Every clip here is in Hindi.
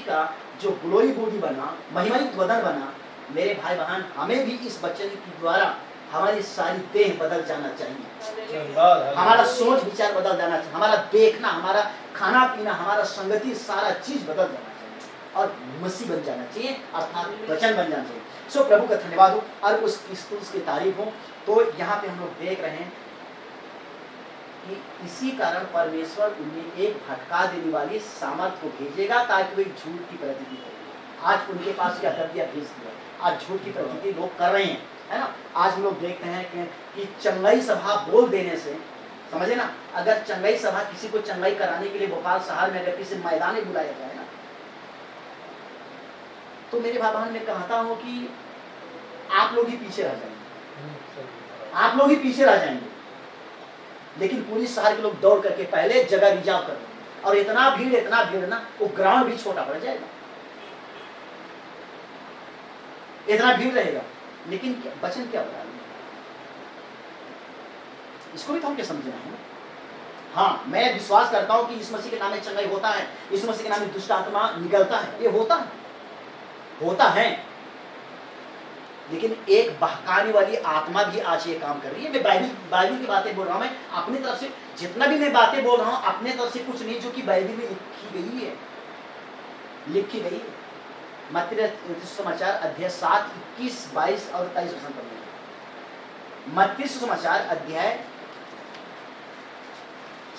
का जो ग्लोरी बॉडी बना, महिमायुक्त बदन बना, मेरे भाई बहन हमें भी इस वचन के द्वारा हमारी सारी देह बदल जाना चाहिए, हमारा सोच विचार बदल जाना चाहिए, हमारा देखना, हमारा खाना पीना, हमारा संगति, सारा चीज बदल जाना चाहिए और मसीह बन जाना चाहिए, अर्थात वचन बन जाना चाहिए। सो प्रभु का धन्यवाद हो और उसकी तारीफ हो। तो यहाँ पे हम लोग देख रहे हैं कि इसी कारण परमेश्वर उन्हें एक भटका देने वाली सामर्थ को भेजेगा ताकि वे झूठ की प्रतीति करें। आज उनके पास क्या कर दिया, भेज दिया। आज झूठ की प्रतीति लोग कर रहे हैं, है ना। आज हम लोग देखते हैं कि चंगाई सभा बोल देने से, समझे ना, अगर चंगाई सभा किसी को चंगाई कराने के लिए भोपाल शहर में अगर किसी मैदान में बुलाया जाए ना, तो मेरे भाई बहन मैं कहता हूँ कि आप लोग ही पीछे रह जाएंगे, आप लोग ही पीछे रह जाएंगे। लेकिन पूरी शहर के लोग दौड़ करके पहले जगह रिजर्व कर देंगे और इतना भीड़ ना, वो ग्राउंड भी छोटा पड़ जाएगा, इतना भीड़ रहेगा। लेकिन वचन क्या बता रहे हैं, इसको भी तो हमको समझना है ना। हाँ, मैं विश्वास करता हूं कि इस मसीह के नाम में चंगाई होता है, इस मसीह के नाम में दुष्ट आत्मा निकलता है, ये होता है। लेकिन एक बहकाने वाली आत्मा भी आज ये काम कर रही है। मैं बाइबल की बातें बोल रहा हूं, मैं अपनी तरफ से जितना भी मैं बातें बोल रहा हूं, अपने तरफ से कुछ नहीं, जो कि बाइबल में लिखी गई है। मत्ती सुसमाचार अध्याय 7, 21, 22 और 23 वचन पढ़िए। मत्ती सुसमाचार अध्याय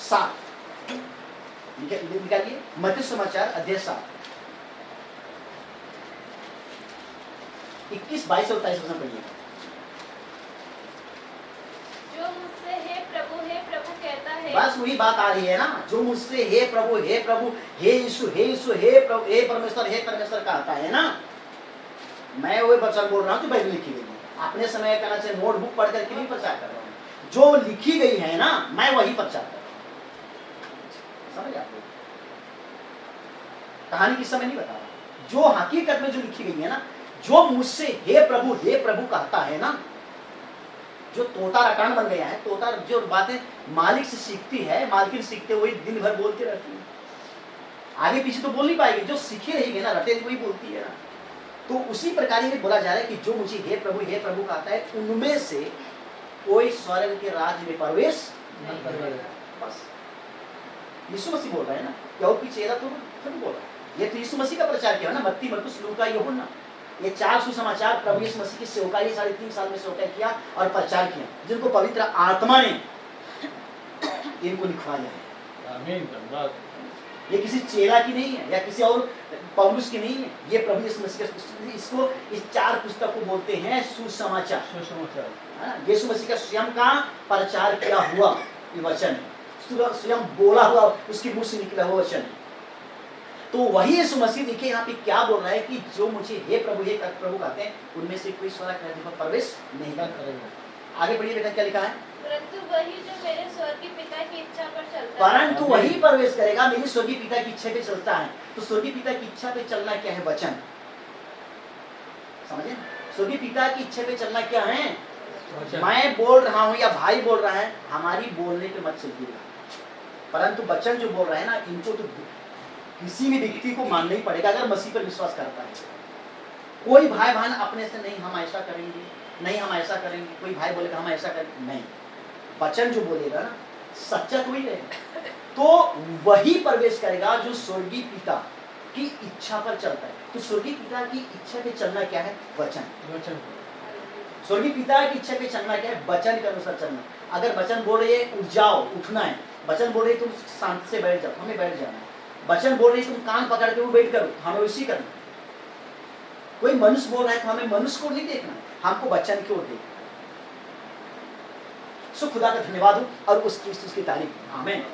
7 निकालिए, मत्ती सुसमाचार अध्याय 7, 21, 22 और 23 वचन पढ़िए। जो मुझसे हे प्रभु कहता है, बस वही बात आ रही है ना, जो मुझसे हे प्रभु, हे यीशु, हे प्रभु, हे परमेश्वर कहता है ना, मैं वही वचन बोल रहा हूँ जो बाइबल लिखी गई है। अपने समय कहना चाहिए नोटबुक पढ़ करके नहीं प्रचार कर रहा हूँ, जो लिखी गई है ना, मैं वही प्रचार कर रहा हूँ। समझ आपको, कहानी किस समय नहीं बता रहा, जो हकीकत में जो लिखी गई है ना, जो मुझसे हे प्रभु कहता है ना, जो तोता रटान बन गया है, तोता जो बातें मालिक से सीखती है, मालकिन सीखते हुए दिन भर बोलती रहती है, आगे पीछे तो बोल नहीं पाएगी, जो सीखी रहेगी ना, रटे वही बोलती है ना। तो उसी प्रकार ये बोला जा रहा है कि जो मुझे हे प्रभु कहता है, उनमें से कोई स्वर्ग के राज्य में प्रवेश नहीं करेगा। बस यीशु मसीह बोल रहा है ना, क्या और पीछे तो बोल रहा है, ये तो यीशु मसीह का प्रचार किया ना, मत्ती, मरकुस, लूका, यूहन्ना, ये 4 सुसमाचार प्रभु यीशु मसीह की सेवकाई 3.5 साल में सेवकाई किया और प्रचार किया, जिनको पवित्र आत्मा ने इनको लिखवाया है। आमीन। ये किसी चेला की नहीं है या किसी और पौलुस की नहीं है, ये प्रभु यीशु मसीह का, इसको इस 4 पुस्तक को बोलते हैं सुसमाचार। यीशु मसीह का स्वयं का प्रचार किया हुआ ये वचन है, स्वयं बोला हुआ, उसके मुंह से निकला हुआ वचन है। तो वही यीशु मसीह देखिए यहाँ पे क्या बोल रहा है कि जो मुझे हे प्रभु कहते हैं, उनमें से कोई स्वर्ग राज्य में प्रवेश नहीं करेगा। आगे पढ़िए बेटा, क्या लिखा है, परंतु वही जो मेरे स्वर्गीय पिता की इच्छा पर चलता है, परंतु वही प्रवेश करेगा मेरे स्वर्गीय पिता की इच्छा पे चलता है। तो स्वर्गीय पिता की इच्छा पे चलना क्या है, वचन, समझे, स्वर्गीय पिता की इच्छा पे चलना क्या है, मैं बोल रहा हूँ या भाई बोल रहा है, हमारी बोलने पे मत चलिएगा, परंतु वचन जो बोल रहा है ना, इनको तो किसी भी व्यक्ति को मानना ही पड़ेगा अगर मसीह पर विश्वास करता है। कोई भाई बहन अपने से नहीं हम ऐसा करेंगे, नहीं हम ऐसा करेंगे, कोई भाई बोलेगा हम ऐसा करेंगे, नहीं, वचन जो बोलेगा ना सच्चा तो ही रहेगा, तो वही प्रवेश करेगा जो स्वर्गीय पिता की इच्छा पर चलता है। तो स्वर्गीय पिता की इच्छा पे चलना क्या है, वचन। स्वर्गीय पिता की इच्छा पे चलना क्या है, वचन के अनुसार चलना। अगर वचन बोल रहे उठ जाओ, उठना है, वचन बोल रहे तुम शांति से बैठ जाओ, हमें बैठ जाना है, वचन बोल रही तुम कान पकड़ के वो वेट करो, हमें उसी करना। कोई मनुष्य बोल रहा है तो हमें मनुष्य को नहीं देखना, हमको वचन की ओर देखना। सो खुदा का धन्यवाद हो और उसकी तारीफ, आमीन,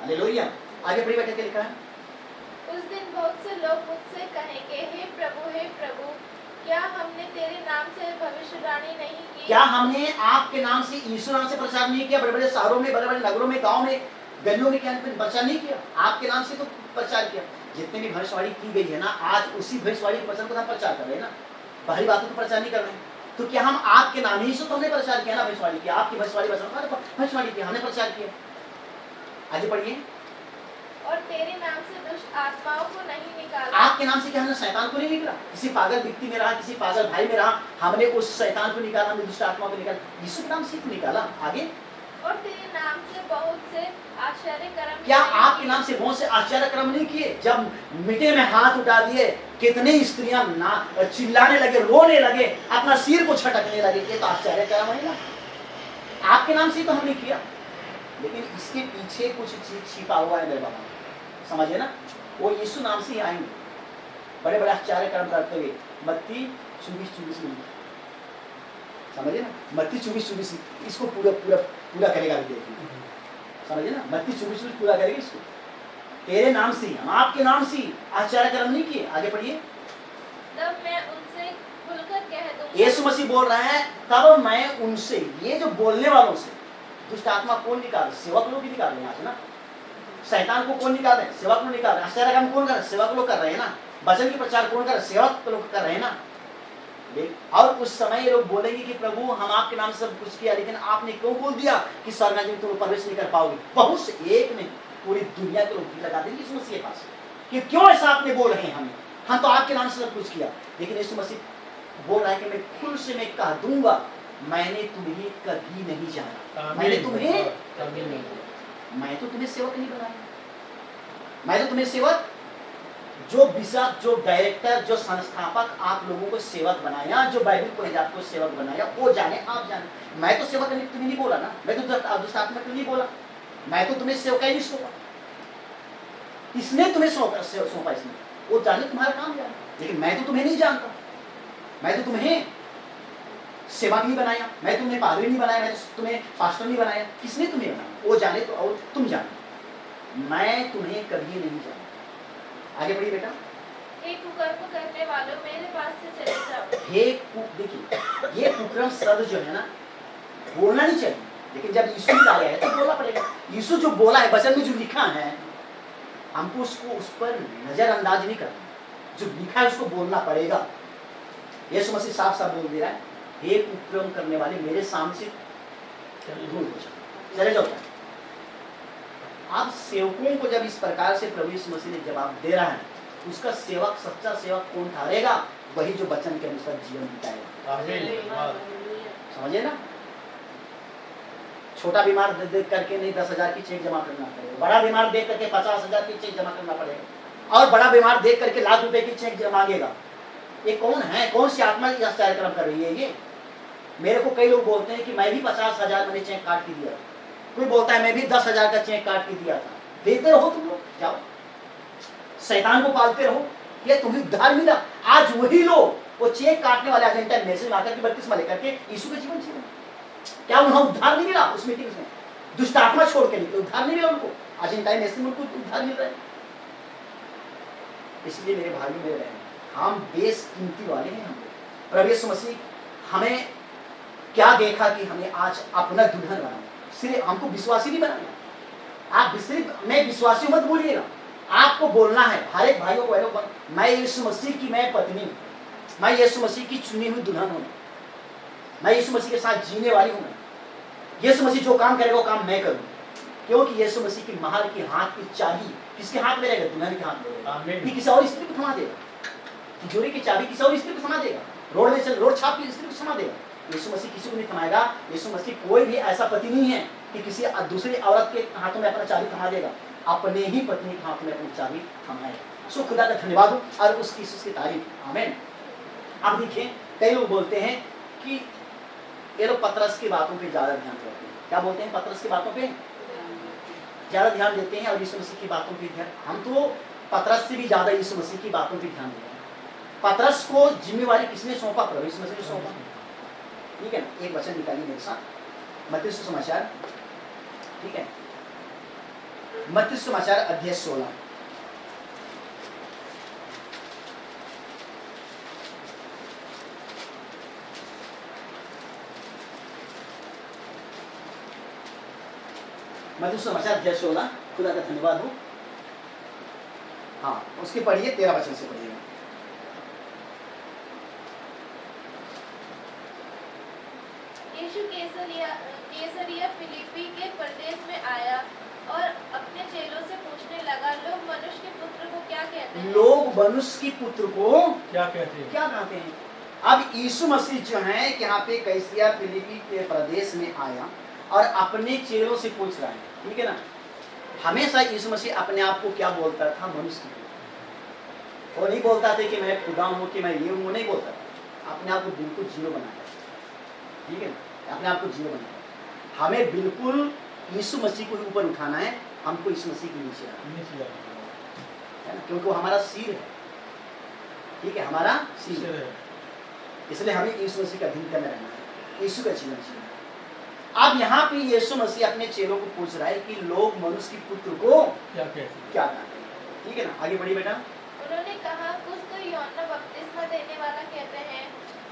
हालेलुया। आगे पढ़िए बेटा, क्या लिखा है, उस दिन बहुत से लोग मुझसे कहेंगे, हे प्रभु क्या हमने तेरे नाम से भविष्यवाणी नहीं की, क्या हमने आपके नाम से, यीशु नाम से प्रचार नहीं किया, बड़े बड़े शहरों में, बड़े बड़े नगरों में, गाँव में, गलियों में क्या प्रचार नहीं किया, आपके नाम से तो प्रचार किया। जितने भी भविष्यवाणी की गई है ना, आज उसी भविष्यवाणी के वचन को हम प्रचार कर रहे हैं ना, बाहरी बातों को प्रचार नहीं कर रहे हैं। तो क्या हम आपके नाम ही से तो हमने प्रचार किया ना, भविष्यवाणी किया, आपकी भविष्यवाणी वचन भविष्यवाणी किया, हमने प्रचार किया। आगे पढ़िए, और तेरे नाम से दुष्ट आत्माओं को नहीं निकाला। आपके नाम से क्या हमने शैतान को नहीं निकला? किसी पागल व्यक्ति में रहा, किसी पागल भाई में रहा, हमने उस शैतान को निकाला, हमने दुष्ट आत्मा को निकाला, यीशु के नाम से तो निकाला। आगे और तेरे नाम से बहुत से आश्चर्य कर्म क्या नहीं आपके किए। नाम से बहुत से आश्चर्य कर्म नहीं किए? जब मिट्टी में हाथ उठा दिए, कितने स्त्रियां ना चिल्लाने लगे, रोने लगे, अपना सिर को छटकने लगे, ये तो आश्चर्य कर्म है ना। आपके नाम से तो हमने किया, लेकिन इसके पीछे कुछ चीज छिपा हुआ है मेरे बाबा, समझे ना? वो यीशु नाम से ही आएंगे, बड़े बड़े आश्चर्य कर्म करते हुए। मत्ती 24:24 में, समझे ना? मत्ती 24:24 इसको पूरा पूरा पूरा करेगा, भी देखिए, समझे ना? मत्ती 24:24 पूरा करेगा इसको। तेरे नाम से, हम आपके नाम से आश्चर्य कर्म नहीं किए। आगे पढ़िए। तब मैं उनसे खुलकर कह दूंगा। यीशु मसीह बोल रहे हैं, तब मैं उनसे, ये जो बोलने वालों से दुष्ट आत्मा कौन निकाल? सेवक लोग ही निकाल रहे हैं यहाँ से ना। शैतान को कौन निकाल रहे हैं? सेवक लोग निकाल रहे हैं। आश्चर्य काम कौन कर रहे हैं? सेवक लोग कर रहे हैं ना। वचन की प्रचार कौन कर रहे हैं? सेवक लोग कर रहे हैं ना। और उस समय ये लोग बोलेंगे कि प्रभु हम आपके नाम से सब कुछ किया, लेकिन आपने क्यों बोल दिया कि स्वर्ग में तुम प्रवेश नहीं कर पाओगे? बहुत से, एक नहीं, पूरी दुनिया के लोग लगा देंगे यीशु मसीह के पास कि क्यों ऐसा आपने बोल रहे हैं हमें, हम तो आपके नाम से सब कुछ किया। लेकिन यीशु मसीह बोल रहा है कि मैं खुल से मैं कह दूंगा, मैंने तुम्हें कभी नहीं जाना, मैंने तुम्हें कभी नहीं। मैं तो तुम्हें सेवक नहीं बनाया, मैं तो तुम्हें सेवक, जो बिशप, जो डायरेक्टर, जो संस्थापक आप लोगों को सेवक बनाया, जो बाइबल कॉलेज आपको सेवक बनाया, वो जाने आप जाने। मैं तो सेवक करने तुम्हें नहीं बोला ना, मैं तो दुष्ट आत्मा को नहीं बोला, मैं तो तुम्हें सेवक ही नहीं सौंपा, इसने तुम्हें सौंपा, इसने, वो जाने तुम्हारा काम जाने, लेकिन मैं तो तुम्हें नहीं जानता, मैं तो तुम्हें सेवक नहीं बनाया, मैं तुम्हें पादरी नहीं बनाया, मैं तुम्हें पास्टर नहीं बनाया, किसने तुम्हें बनाया? वो जाने तो, और तुम जाने, मैं तुम्हें कभी नहीं जाना। आगे बढ़िए बेटा। हे कुकर्म करने वालों, मेरे पास से चले जाओ। हे देखिए, ये कुकर्म शब्द जो है ना, बोलना नहीं चाहिए, लेकिन जब यीशु लाया है तो बोलना पड़ेगा। यीशु जो बोला है, वचन में जो लिखा है, हमको उसको उस पर नजरअंदाज नहीं करना, जो लिखा है उसको बोलना पड़ेगा। यीशु मसीह साफ साफ बोल दे रहा है, हे कुकर्म करने वाले, मेरे सामने से दूर हो जाओ, चले जाओ। आप सेवकों को जब इस प्रकार से प्रभु यीशु मसीह ने जवाब दे रहा है, उसका सेवक, सच्चा सेवक कौन ठहरेगा? वही जो वचन के अनुसार जीवन बिताएगा। समझे ना? छोटा बीमार देख करके नहीं 10,000 की चेक जमा करना पड़ेगा, बड़ा बीमार देख करके 50,000 की चेक जमा करना पड़ेगा, और बड़ा बीमार देख करके लाख रुपए की चेक मांगेगा। ये कौन है? कौन सी आत्मा आश्चर्य कर्म कर रही है ये? मेरे को कई लोग बोलते हैं कि मैं भी 50,000 मैंने चेक काट के दिया, कोई बोलता है मैं भी 10,000 का चेक काट के दिया था। देते रहो तुम लोग, जाओ शैतान को पालते रहो, ये तुम्हें उद्धार मिला। आज वही लोग वो चेक काटने वाले अर्जेंटाइन मैसेज आकर के बपतिस्मा लेकर के यीशु का जीवन जीवन, क्या उन्हें उद्धार नहीं मिला? उस मीटिंग में दुष्ट आत्मा छोड़ के निकले, उद्धार नहीं मिला उनको, अर्जेंटाइन मैसेज में उनको उद्धार मिल रहा है। इसलिए मेरे भाई मेरे बहन, हम बेसकीमती वाले हैं। हम प्रभु यीशु मसीह हमें क्या देखा कि हमें आज अपना दुल्हन बनाया, सिर्फ हमको विश्वासी नहीं बनाया। आप सिर्फ मैं विश्वासी मत बोलिएगा, आपको बोलना है हर एक भाइयों को, मैं यीशु मसीह की मैं पत्नी हूं, मैं यीशु मसीह की चुनी हुई दुल्हन हूं, मैं यीशु मसीह के साथ जीने वाली हूं। यीशु मसीह जो काम करेगा वो काम मैं करूं, क्योंकि यीशु मसीह की महल की हाथ की चाबी किसके हाथ में रहेगा? दुल्हन के हाथ में रहेगा। ये किसी और स्त्री को थमा देगा, तिजोरी की चाबी किसी और स्त्री को थमा देगा, रोड में चल रोड छाप की स्त्री को थमा देगा। यीशु मसीह किसी को नहीं थमाएगा। यीशु मसीह कोई भी ऐसा पति नहीं है कि किसी दूसरी औरत के हाथों में अपना चाबी थमा देगा, अपने ही पत्नी के हाथ में अपनी चाबी थमाएगा। सो खुदा का धन्यवाद हो और उसकी तारीफ। आमीन। अब देखिए, कई लोग बोलते हैं कि ये लोग पतरस की बातों पे ज्यादा ध्यान देते हैं। क्या बोलते हैं? पतरस की बातों पे ज्यादा ध्यान देते हैं और यीशु मसीह की बातों पे ध्यान। हम तो पतरस से भी ज्यादा यीशु मसीह की बातों पे ध्यान देते हैं। पतरस को जिम्मेवारी किसने सौंपा? प्रभु यीशु मसीह ने सौंपा। ठीक है ना? एक वचन निकालिए मेरे साथ, मत्ती सुसमाचार, ठीक है, मत्ती सुसमाचार अध्याय 16। मत्ती सुसमाचार अध्याय 16, खुदा का धन्यवाद हो। हाँ, उसके पढ़िए 13 वचन से पढ़िएगा। यीशु कैसरिया फिलिप्पी के प्रदेश में आया। और अपने चेलों से पूछने लगा, लोग मनुष्य के पुत्र को क्या कहते हैं? लोग मनुष्य की पुत्र को क्या कहते हैं? क्या कहते हैं? अब यीशु मसीह जो है यहाँ पे कैसरिया फिलिप्पी के प्रदेश में आया और अपने चेलों से पूछ रहा है, ठीक है ना। हमेशा यीशु मसीह अपने आप को क्या बोलता था? मनुष्य की पुत्र। वो नहीं बोलता था कि मैं खुदा हूँ, कि मैं ये हूँ, नहीं बोलता था। अपने आप को बिल्कुल जीरो बनाया, ठीक है ना, अपने आप को जीरो बनाया। हमें बिल्कुल यीशु मसीह को ऊपर उठाना है, हमको यीशु मसीह के नीचे आना है ना, क्योंकि वो हमारा सिर है, ठीक है, हमारा सिर है। इसलिए हमें यीशु मसीह का अधीनता में रहना है, यीशु का जीवन जीना है। अब यहाँ पे यीशु मसीह अपने चेलों को पूछ रहा है कि लोग मनुष्य के पुत्र को क्या कहते हैं? क्या कहते हैं, ठीक है ना। आगे बढ़िए बेटा। उन्होंने कहा, कुछ तो यूहन्ना बपतिस्मा देने वाला कहते हैं,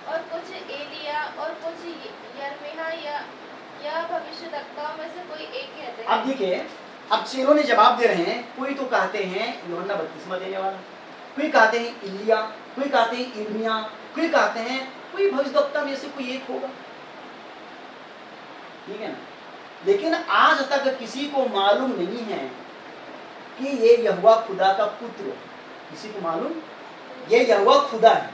और कुछ एलिया, और कुछ यिर्मयाह या भविष्यद्वक्ताओं में से कोई एक कहते हैं। अब देखिए, अब चेलों ने जवाब दे रहे हैं, कोई तो कहते हैं यूहन्ना बपतिस्मा देने वाला, कोई कहते हैं इलिया, कोई कहते हैं यिर्मयाह, कोई कहते हैं कोई भविष्यद्वक्ता में से कोई एक होगा, ठीक है ना। लेकिन आज तक किसी को मालूम नहीं है कि ये यहोवा खुदा का पुत्र है। किसी को मालूम ये यहोवा खुदा है,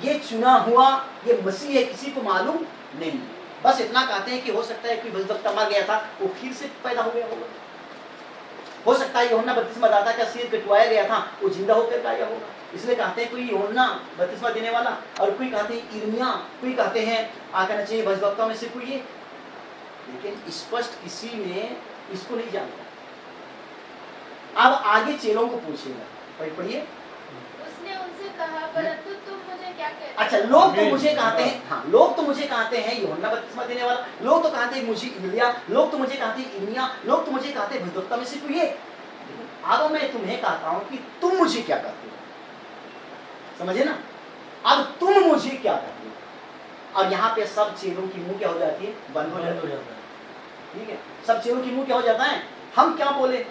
ये चुना हुआ, ये मसीह है, किसी को मालूम नहीं। बस इतना कहते हैं कि हो सकता है कि भविष्यद्वक्ता मर गया था, वो फिर से पैदा हो गया होगा। हो सकता है यूहन्ना बपतिस्मा दाता का सिर कटवाया गया था, वो जिंदा होकर आया होगा। इसलिए कहते हैं कोई यूहन्ना बपतिस्मा देने वाला, और कोई कहते हैं यिर्मयाह, कोई कहते हैं आकर चाहिए भविष्यद्वक्ताओं में से कोई एक। लेकिन स्पष्ट किसी ने इसको नहीं जानता। अब आगे चेलों को पूछेगा, पढ़िए। उसने उनसे कहा, परंतु तुम मुझे क्या कहते हो? अच्छा, लोग तो मुझे कहते हैं, हाँ, लोग तो मुझे कहते हैं यूहन्ना बपतिस्मा देने वाला, लोग तो कहते हैं मुझे इलिया, लोग तो मुझे कहते हैं यिर्मयाह, लोग तो मुझे कहते हैं भविष्यद्वक्ता में से कोई एक। अब मैं तुम्हें कहता हूं कि तुम मुझे क्या कहते हो, समझे ना। अब तुम मुझे क्या कहते हो। और यहाँ पे सब चेलों की मुंह क्या हो जाती है? बंद हो जाती है, ठीक है। सब चेलों की मुंह क्या हो जाता है? हम क्या बोले?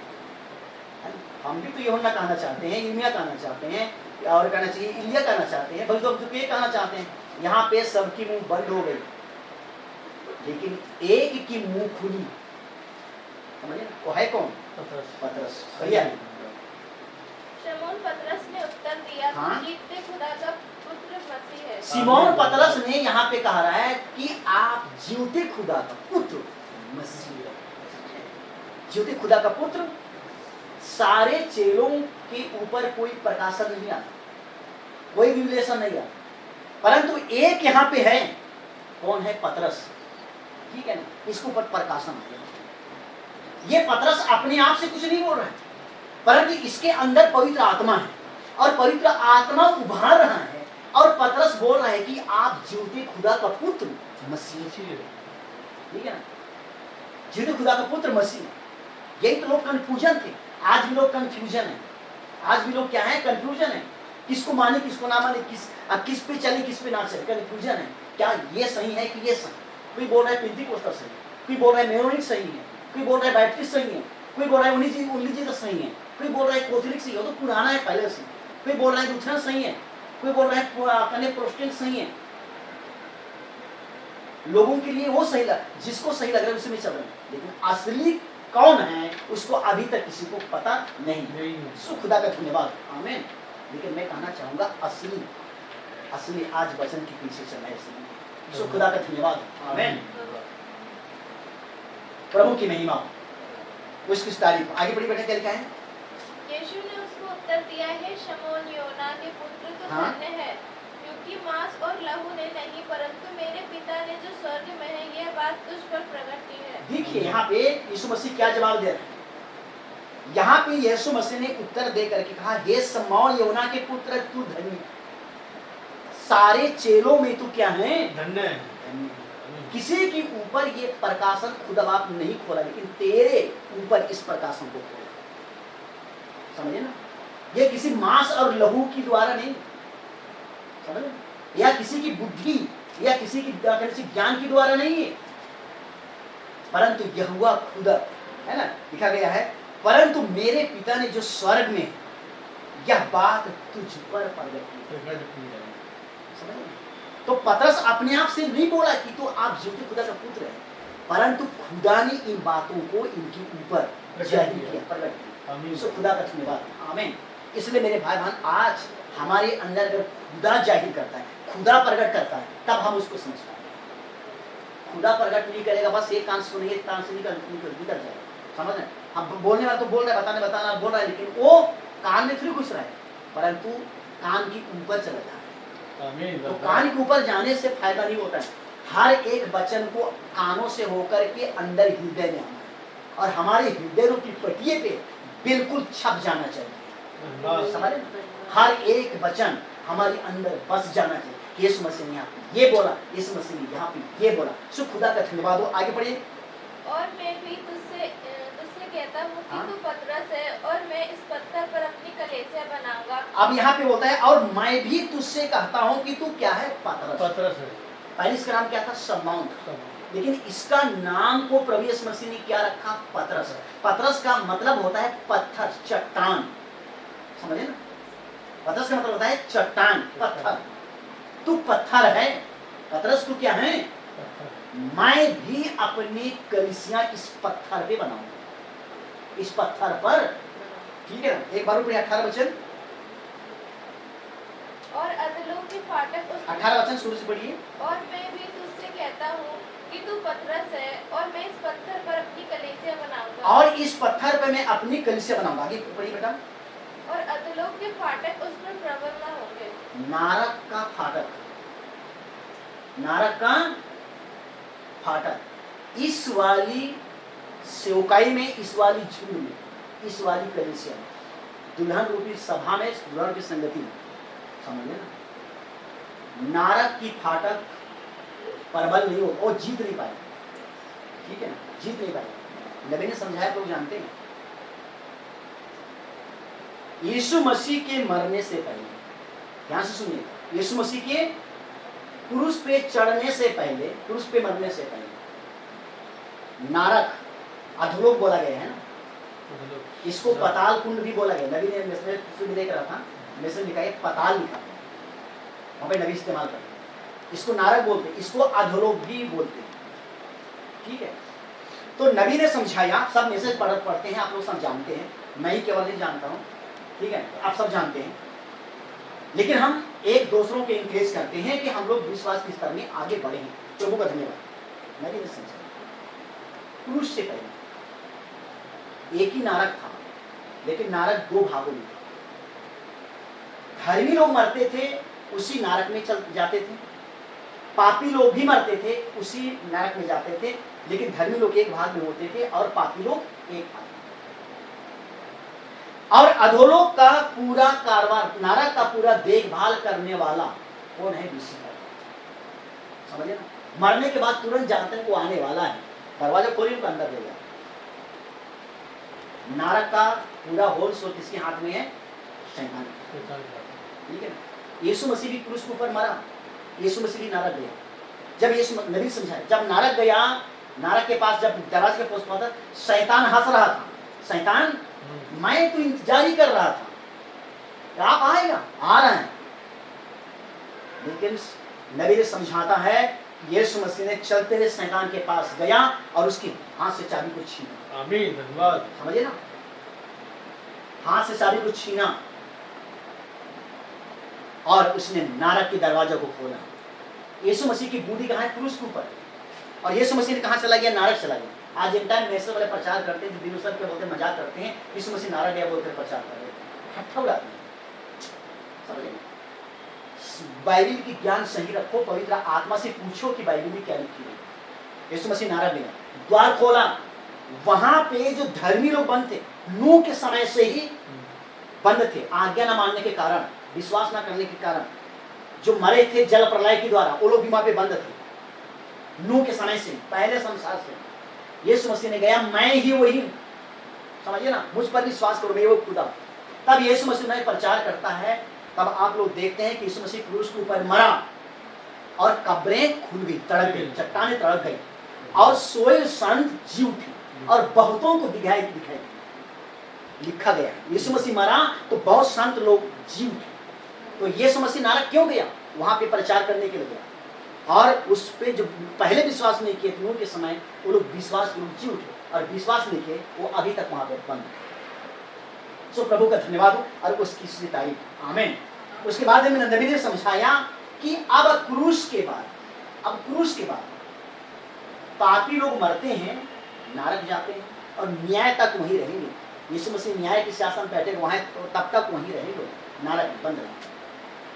हम भी तो यूहन्ना कहना चाहते हैं, यिर्मयाह कहना चाहते हैं, और कहना चाहिए इलिया कहना चाहते हैं, भविष्यद्वक्ता के कहना चाहते हैं। यहाँ पे सबकी मुंह बंद हो गई, लेकिन एक की मुंह खुली, समझे ना। वो है कौन? पतरस। भैया शमौन पतरस ने उत्तर दिया, हाँ? तू जीवते खुदा का पुत्र मसीह है। सिमोन पतरस ने यहाँ पे कहा रहा है कि आप जीवते खुदा का पुत्र मसीह, जीवते खुदा का पुत्र। सारे चेलों के ऊपर कोई प्रकाशन नहीं आता, कोई रिवलेशन नहीं आता, परंतु एक यहाँ पे है, कौन है? पतरस, ठीक है ना। इसके ऊपर प्रकाशन आया। ये पतरस अपने आप से कुछ नहीं बोल रहा है, परंतु इसके अंदर पवित्र आत्मा है, और पवित्र आत्मा उभार रहा है, और पतरस बोल रहा है कि आप जीवते खुदा का पुत्र मसीह, ठीक है ना। जीवते खुदा का पुत्र मसीह। यही तो लोग कंफ्यूजन थे। आज भी लोग कंफ्यूजन है, आज भी लोग क्या है? कंफ्यूजन है। किसको माने किसको ना माने, किस पे चले किस पे ना चले, कंफ्यूजन है। क्या ये सही है कि ये सही? कोई बोल रहा है पेंटिकोस्टल सही है, कोई बोल रहा है मेरोनिक सही है, कोई बोल रहा है बैप्टिस्ट सही है, कोई बोल रहा है उन्नीस सही है, कोई बोल रहा है कैथोलिक सही है, तो पुराना है पहले से, कोई बोल रहा है लूथरन सही है, कोई बोल रहा है प्रोटेस्टेंट सही है। लोगों के लिए वो सही जिसको सही लग रहा है उसी में चल रहे हैं, लेकिन असली कौन है उसको अभी तक किसी को पता नहीं। सो खुदा का धन्यवाद, आमीन। लेकिन मैं कहना चाहूंगा असली आज वचन के पीछे चल रहा है। सो खुदा का धन्यवाद, आमीन। प्रभु की महिमा, उसकी तारीफ। आगे बढ़ी बेटा, क्या लिखा है? यीशु ने उसको उत्तर दिया, हे शमौन योना के पुत्र, तो हाँ? धन्य है, क्योंकि मांस और लहू ने नहीं, परंतु मेरे पिता ने जो स्वर्ग में है, यह बात तुझ पर प्रकट की है। देखिए यहाँ पे यीशु मसीह क्या जवाब दे रहे हैं। यहाँ पे यीशु मसीह ने उत्तर दे करके कहा, हे शमौन योना के पुत्र, तू धन्य। सारे चेलों में तू क्या है? धन्य है। किसी के ऊपर ये प्रकाशन खुदा बाप नहीं खोला, लेकिन तेरे ऊपर इस प्रकाशन को खोला, समझे ना। ये किसी मांस और लहू की द्वारा नहीं, समझे, या किसी की बुद्धि या किसी की ज्ञान की द्वारा नहीं है, परंतु यहोवा खुदा है ना, लिखा गया है, परंतु मेरे पिता ने जो स्वर्ग में यह बात तुझ पर प्रकट की। समझे? तो पतरस अपने आप से नहीं बोला कि तो आप जीवते खुदा का पुत्र है, परंतु खुदा ने इन बातों को इनके ऊपर जाहिर किया, प्रकट किया। आमीन। सो खुदा का धन्यवाद, आमीन। इसलिए मेरे भाई बहन, आज हमारे अंदर अगर खुदा जाहिर करता है, खुदा प्रकट करता है, तब हम उसको समझ पाएंगे। खुदा प्रकट नहीं करेगा, बस एक कान सुनिए, एक कान से निकल जाएगा, समझ रहे? हम बोलने वाला तो बोल रहा है, बताना बोल रहा है, लेकिन वो कान में फिर घुस रहा है, परंतु कान के ऊपर चला जा रहा है। आमीन। तो कान के ऊपर जाने से फायदा नहीं होता है। हर एक वचन को कानों से होकर के अंदर हृदय में आना है, और हमारे हृदय की पटिये पे बिल्कुल छप जाना चाहिए। समझ रहे? हर एक वचन हमारे अंदर बस जाना चाहिए। यीशु मसीह ने यहाँ पे ये बोला, यीशु मसीह ने यहाँ पे ये बोला। सो खुदा का धन्यवाद हो। आगे बढ़िए। और मैं भी तुझसे कहता हूँ कि तू पतरस है, और मैं इस पत्थर पर अपनी कलीसिया बनाऊंगा। अब यहाँ पे होता है, और मैं भी तुझसे कहता हूँ कि तू क्या है? पतरस। पतरस है। पहले इसका नाम क्या था? शमौन था, लेकिन इसका नाम को प्रभु यीशु मसीह ने क्या रखा? पतरस। पतरस का मतलब होता है पत्थर, चट्टान, समझे ना? पतरस का मतलब होता है चट्टान, पत्थर। तू पत्थर है, पतरस। तू क्या है? मैं भी अपनी कलीसिया इस पत्थर पे बनाऊंगा, इस पत्थर पर। ठीक है ना? एक बार ऊपर 18 वचन, और अधलोक के फाटक उस 18 वचन शुरू से पढ़िए। और मैं भी तुझसे कहता हूँ कि तू पतरस है, और मैं इस पत्थर पर अपनी कलीसिया बनाऊंगा। और इस पत्थर पे मैं अपनी कलीसिया बनाऊंगा। आगे पढ़िए बेटा। और अधलोक के फाटक उस पर प्रबल न होंगे। नारक का फाटक, नारक का फाटक, इस वाली सेवकाई में, इस वाली झुंड में, इस वाली कलीसिया में, दुल्हन रूपी सभा में, दुल्हन की संगति में, समझ ना? नारक की फाटक प्रबल नहीं हो, और जीत नहीं पाए। ठीक है ना? जीत नहीं पाए। नबी ने समझाया, लोग जानते हैं। यीशु मसीह के मरने से पहले, ध्यान से सुनिए, यीशु मसीह के क्रूस पे चढ़ने से पहले, क्रूस पे मरने से पहले, नारक, अधोलोक बोला गया है ना, इसको पाताल कुंड भी बोला गया। नबी ने मैसेज देख रहा था, मैसेज लिखा है पाताल लिखा, वहां पे नबी इस्तेमाल करते हैं। इसको नारक बोलते हैं, इसको अधोलोक भी बोलते हैं। ठीक है? तो नबी ने समझाया, सब मैसेज पढ़ते हैं, आप लोग सब जानते हैं, मैं ही केवल नहीं जानता हूं। ठीक है? आप सब जानते हैं, लेकिन हम एक दूसरों के इंकरेज करते हैं कि हम लोग विश्वास के स्तर में आगे बढ़े हैं। प्रभु का धन्यवाद। नबी ने समझाया, क्रूस से पहले एक ही नारक था, लेकिन नारक दो भागों में था। धर्मी लोग मरते थे, उसी नारक में चल जाते थे, पापी लोग भी मरते थे, उसी नरक में जाते थे, लेकिन धर्मी लोग एक भाग में होते थे और पापी लोग एक भाग में। और अधोलोक का पूरा कारभार, नारक का पूरा देखभाल करने वाला कौन है? लूसीफर। समझे ना? मरने के बाद तुरंत जानते हैं वो आने वाला है, दरवाजा खोलिए उनको अंदर ले जाओ। नारक का पूरा होल सो किसके हाथ में है? शैतान। ठीक है ना? यीशु मसीह भी क्रूस के ऊपर मरा, यीशु मसीह भी नारक गया। जब यीशु नबी समझाया, जब नारक गया, नारक के पास जब दरवाजे के पास पहुंचा, शैतान हंस रहा था। शैतान, मैं तो इंतजार ही कर रहा था, आप आएगा, आ रहे हैं। लेकिन नबी ने समझाता है, यीशु मसीह ने चलते हुए शैतान के पास गया और उसके हाथ से चाबी को छीना। आमीन, धन्यवाद। समझे ना? हाथ से चाबी को छीना और उसने नारक के दरवाजा को खोला। यीशु मसीह की बूटी कहाँ है? क्रूस के ऊपर। और यीशु मसीह ने कहाँ चला गया? नारक चला गया। आज एक टाइम मैसेज वाले प्रचार करते हैं, दिनों सब के बोलते मजाक करते हैं, यीशु मसीह नारक गया बोलकर प्रचार कर रहे हैं, हट्ठा उड़ाते हैं। समझे? बाइबिल की ज्ञान सही रखो, पवित्र आत्मा से पूछो कि बाइबिल में क्या लिखी है। यीशु मसीह नारक गया, द्वार खोला, वहां पे जो धर्मी लोग बंद थे, नूह के समय से ही बंद थे, आज्ञा न मानने के कारण, विश्वास न करने के कारण, जो मरे थे जल प्रलय के द्वारा, वो लोग भी वहां पे बंद थे। नूह के समय से, पहले संसार से यीशु मसीह ने गया, मैं ही वही हूं। समझिए ना? मुझ पर विश्वास करो, मैं वो खुदा। तब यीशु मसीह में प्रचार करता है, तब आप लोग देखते हैं कि यीशु मसीह क्रूस के ऊपर मरा और कब्रें खुल गई, तड़क गई, चट्टानें तड़क गई और सोए संत जी उठे और बहुतों को दिखाई दी। लिखा गया यीशु मसीह मरा तो बहुत संत लोग जी उठे। तो यीशु मसीह नारक क्यों गया? वहां पे प्रचार करने के लिए गया। और उस पे जो पहले विश्वास नहीं किए नूह के समय, वो लोग विश्वास जी उठे और विश्वास नहीं किए, वो अभी तक वहां पर बंद है। सो प्रभु का धन्यवाद हो और उसकी स्तुति तारीफ। आमीन। उसके बाद में नबी ने समझाया कि अब क्रूस के बाद पापी लोग मरते हैं, नरक जाते हैं और न्याय तक वहीं रहेंगे। यीशु मसीह न्याय के शासन बैठे वहां तो तब तक वहीं रहेंगे, नरक बंद रहेंगे।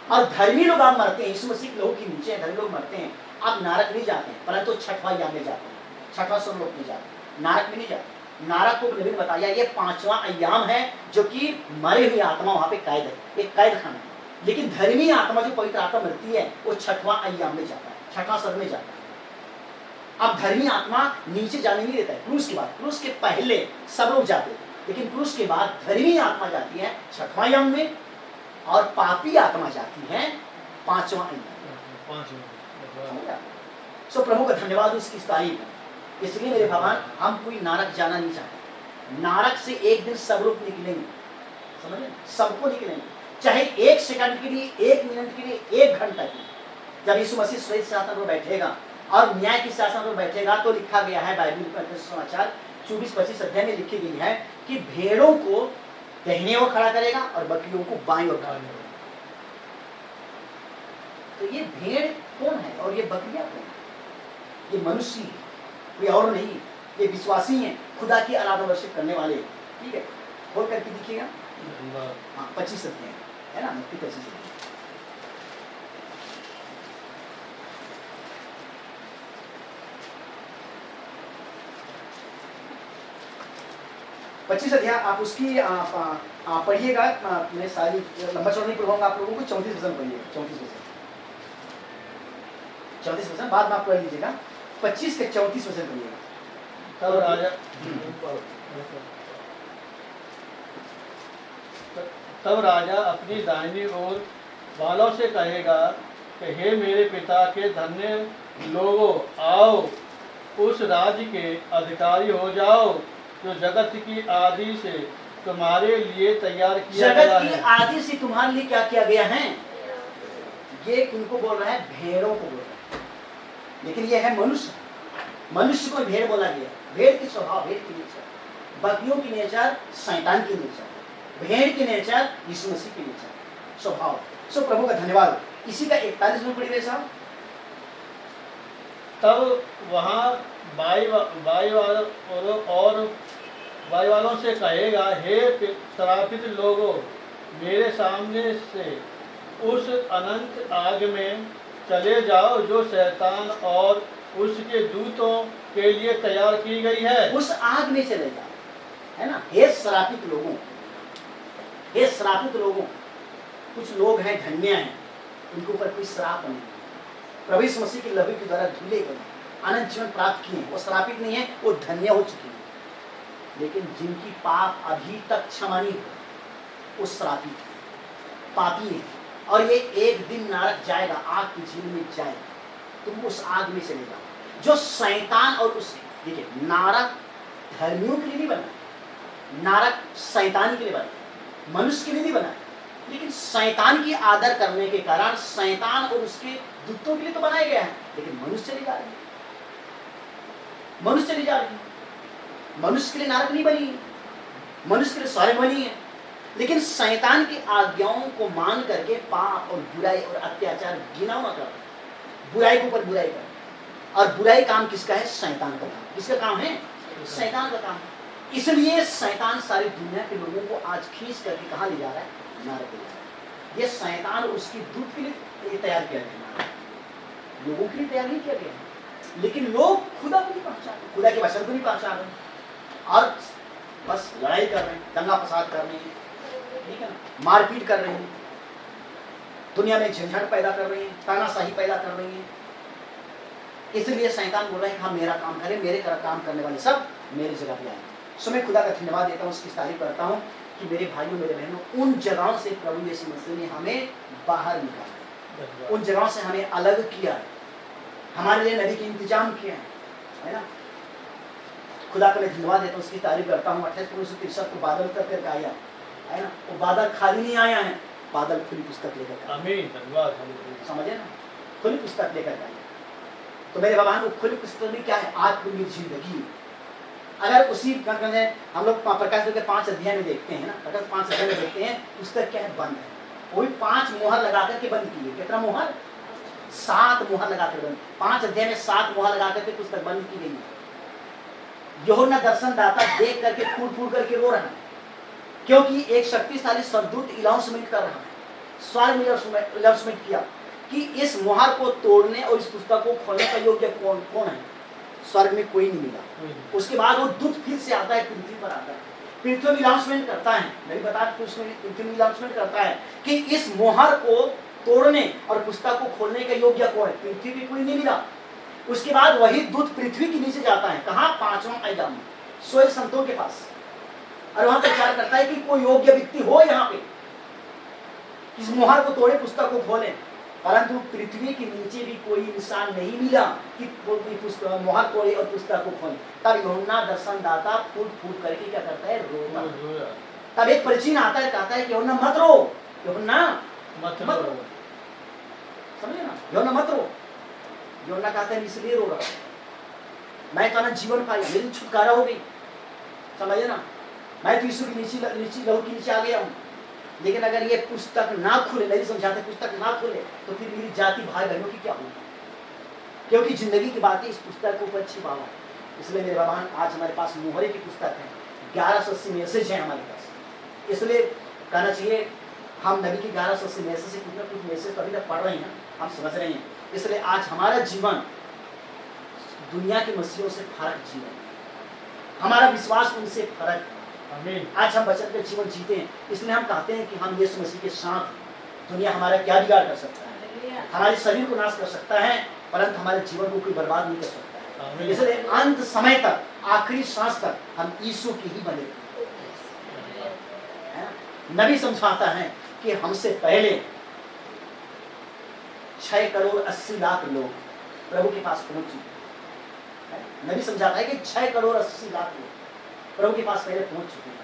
और धर्मी लोग आप मरते हैं, यीशु मसीह के लोगों के नीचे धर्मी लोग मरते हैं, आप नरक नहीं जाते हैं, परंतु छठवां याम में जाते हैं, छठवां स्वर्गलोक में जाते हैं, नरक में नहीं जाते। नरक को नबी ने बताया ये 5वां अय्याम है, जो कि मरी हुई आत्मा वहां पे कैद है, एक कैद खाना है। लेकिन धर्मी आत्मा जो पवित्र आत्मा मरती है, वो 6वां अय्याम में जाता है, 6वां स्वर्ग में जाता है। अब धर्मी आत्मा नीचे जाने नहीं देता है क्रूस के बाद। क्रूस के पहले सब लोग जाते हैं, लेकिन क्रूस के बाद धर्मी आत्मा जाती है 6वां याम में और पापी आत्मा जाती है 5वां याम। सो प्रभु का धन्यवाद उसकी तारीफ है। इसलिए मेरे भगवान, हम कोई नरक जाना नहीं चाहते। नरक से एक दिन सब लोग निकलेंगे, समझे, सबको निकलेंगे, चाहे 1 सेकंड के लिए, 1 मिनट के लिए, 1 घंटा के लिए। जब यीशु मसीह श्वेत सिंहासन पर बैठेगा और न्याय के शासन पर बैठेगा, तो लिखा गया है बाइबल में समाचार 24-25 अध्याय में लिखी गई है कि भेड़ों को दाहिने ओर खड़ा करेगा और बकरियों को बाईं ओर खड़ा करेगा। तो ये भेड़ कौन है और ये बकरियां कौन है? ये मनुष्य है, कोई और नहीं। ये विश्वासी हैं, खुदा की आराधना वर्षिप करने वाले। ठीक है, खोल करके दिखिएगा। हाँ, 25 अध्याय है ना, 25 अध्याय। आप उसकी पढ़िएगा। मैं सारी लंबा चौड़ा नहीं पढ़ाऊंगा आप लोगों को। 34 वचन पढ़िएगा, 34 वचन बाद में आप पढ़ लीजिएगा। 25 के 34 वचन पढ़िएगा। तब राजा अपनी दाहिनी ओर वालों से कहेगा कि हे मेरे पिता के धन्य लोगों, आओ उस राज्य के अधिकारी हो जाओ जो जगत की आदि से तुम्हारे लिए तैयार किया गया है। जगत की आदि से तुम्हारे लिए क्या किया गया है? ये उनको बोल रहा है, भेड़ों को बोल रहा है। लेकिन ये है मनुष्य, मनुष्य को भेड़ बोला गया। भेड़ की स्वभाव, भेड़ की नेचर, बकरियों की नेचर शैतान की नेचर, भेड़ की नेचर यीशु मसीह की नेचर, स्वभाव। सो प्रभु का धन्यवाद। इसी का 41 में पढ़िए साहब। तब वहाँ बाई वालों से कहेगा, हे श्रापित लोगों, मेरे सामने से उस अनंत आग में चले जाओ जो शैतान और उसके दूतों के लिए तैयार की गई है। उस आग में चले जाओ, है ना। हे श्रापित लोगों, हे श्रापित लोगों। कुछ लोग हैं, धन्य हैं, उनके ऊपर कोई श्राप नहीं। प्रभु यीशु मसीह के लहू के द्वारा धुले गए, अनंत जीवन प्राप्त किए, वो श्रापित नहीं है, वो धन्य हो चुके हैं। लेकिन जिनकी पाप अभी तक क्षमा नहीं हुआ, वो श्रापित है, पापी है, और ये एक दिन नरक जाएगा, आग की झील में जाएगा। तुम उस आग में चले जाओ जो शैतान और उस, देखिए, नरक धर्मियों के लिए नहीं बना, नरक शैतान के लिए बना, मनुष्य के लिए नहीं बना। लेकिन शैतान की आदर करने के कारण शैतान और उसके दूतों के लिए तो बनाया गया है। लेकिन मनुष्य चले जा रहे हैं, मनुष्य चले जा रहे हैं। मनुष्य के लिए नरक नहीं बनी, मनुष्य के लिए स्वर्ग बनी है। लेकिन शैतान की आज्ञाओं को मान करके पाप और बुराई और अत्याचार गिना मत कर, बुराई के ऊपर बुराई कर। और बुराई काम किसका है? शैतान का काम। किसका काम है? शैतान का काम। इसलिए शैतान सारी दुनिया के लोगों को आज खींच करके कहाँ ले जा रहा है? नरक ले जा रहा है। ये शैतान और उसकी दूत के लिए तैयार किया गया, लोगों के लिए तैयार नहीं किया गया। लेकिन लोग खुदा को नहीं पहचान रहे, खुदा के वचन को नहीं पहचान रहे, और बस लड़ाई कर रहे हैं, दंगा फसाद कर रहे हैं, ठीक है ना, मारपीट कर रहे हैं, दुनिया में झंझट पैदा कर रहे हैं, तानाशाही पैदा कर रहे हैं। इसलिए शैतान बोल रहा है, हाँ मेरा काम करे, मेरे काम करने वाले सब मेरी जगह पे आए। सो मैं खुदा का धन्यवाद देता हूँ, उसकी तारीफ करता हूँ कि मेरे भाइयों मेरे बहनों, उन जगहों से प्रभु यीशु मसीह ने हमें बाहर निकाला, उन जगहों से हमें अलग किया, हमारे लिए नदी के इंतजाम किया है ना। खुदा का मैं धन्यवाद देता हूँ, उसकी तारीफ करता हूँ। 28 को बादल करके आया है ना, वो बादल खाली नहीं आया है, बादल खुली पुस्तक लेकर, आमीन, धन्यवाद, समझे ना, खुली पुस्तक लेकर आया। तो मेरे भगवान को खुली पुस्तक में क्या है? आत्मिक जिंदगी। अगर उसी हम लोग प्रकाश के 5 अध्याय में देखते हैं ना, प्रकाश 5 अध्याय में देखते हैं, पुस्तक क्या है? बंद है। वो भी 5 मोहर लगा करके बंद की है। कितना मोहर? 7 मोहर लगा कर बंद। 5 अध्याय में 7 मोहर लगा करके पुस्तक बंद की गई है। यूहन्ना दर्शन दाता देख करके फूट फूट करके रो रहा है, क्योंकि एक शक्तिशाली स्वर्गदूत अनाउंसमेंट कर रहा है, स्वर्ग में अनाउंसमेंट किया कि इस मोहर को तोड़ने और इस पुस्तक को खोलने का योग्य कौन है? स्वर्ग में कोई नहीं मिला। उसके बाद वो दूत फिर से आता है, पृथ्वी पर आता है, पृथ्वी में अनाउंसमेंट करता है, नहीं बता पृथ्वी में अनाउंसमेंट करता है कि इस मोहर को तोड़ने और पुस्तक को खोलने का योग्य कौन है? पृथ्वी पे कोई नहीं मिला। उसके बाद वही दूत पृथ्वी के नीचे जाता है, कहाँ? 5वां आयाम में, स्वयं संतों के पास, और वहां प्रचार करता है कि कोई योग्य व्यक्ति हो यहाँ पे इस मोहर को तोड़े, पुस्तक को खोले। परंतु पृथ्वी के नीचे भी कोई इंसान नहीं मिला कि मोहर तोड़े और पुस्तक को खोले। तब यूहन्ना दर्शन दाता फूट फूट करके क्या करता है? रोता। तब एक परिचीन आता है, कहता है कि यूहन्ना मत रो, यूहन्ना मत रो, समझे ना? यूहन्ना मत रो। यूहन्ना कहता है इसलिए रो रहा, मैं तो जीवन पाई, मेरी छुटकारा हो गई, समझे ना? मैं तो यीशु की नीचे लहू के नीचे आ गया हूँ। लेकिन अगर ये पुस्तक ना खुले, नहीं समझाते, पुस्तक ना खुले, तो फिर मेरी जाति भाई बहनों की क्या होगी? क्योंकि जिंदगी की बातें इस पुस्तक के ऊपर छिपा हुआ है। इसलिए मेरे भगवान, आज हमारे पास मोहरे की पुस्तक है, 1180 मैसेज है हमारे पास। इसलिए कहना चाहिए हम नबी की 1180 मैसेज से कुछ ना कुछ मैसेज अभी तक पढ़ रहे हैं, हम समझ रहे हैं। इसलिए आज हमारा जीवन दुनिया के मसीहों से फर्क जीवन, हमारा विश्वास उनसे फर्क। आज हम वचन का जीवन जीते हैं, इसलिए हम कहते हैं कि हम यीशु मसीह के साथ दुनिया हमारा क्या बिगाड़ कर सकता है? हमारे शरीर को नाश कर सकता है, परंतु हमारे जीवन को कोई बर्बाद नहीं कर सकता है। इसलिए अंत समय तक, आखिरी सांस तक हम यीशु के ही बने हैं। नबी समझाता है कि हमसे पहले 6 करोड़ 80 लाख लोग प्रभु के पास पहुंच चुके हैं। नबी समझाता है कि 6 करोड़ 80 लाख लोग प्रभु के पास पहले पहुंच चुके हैं।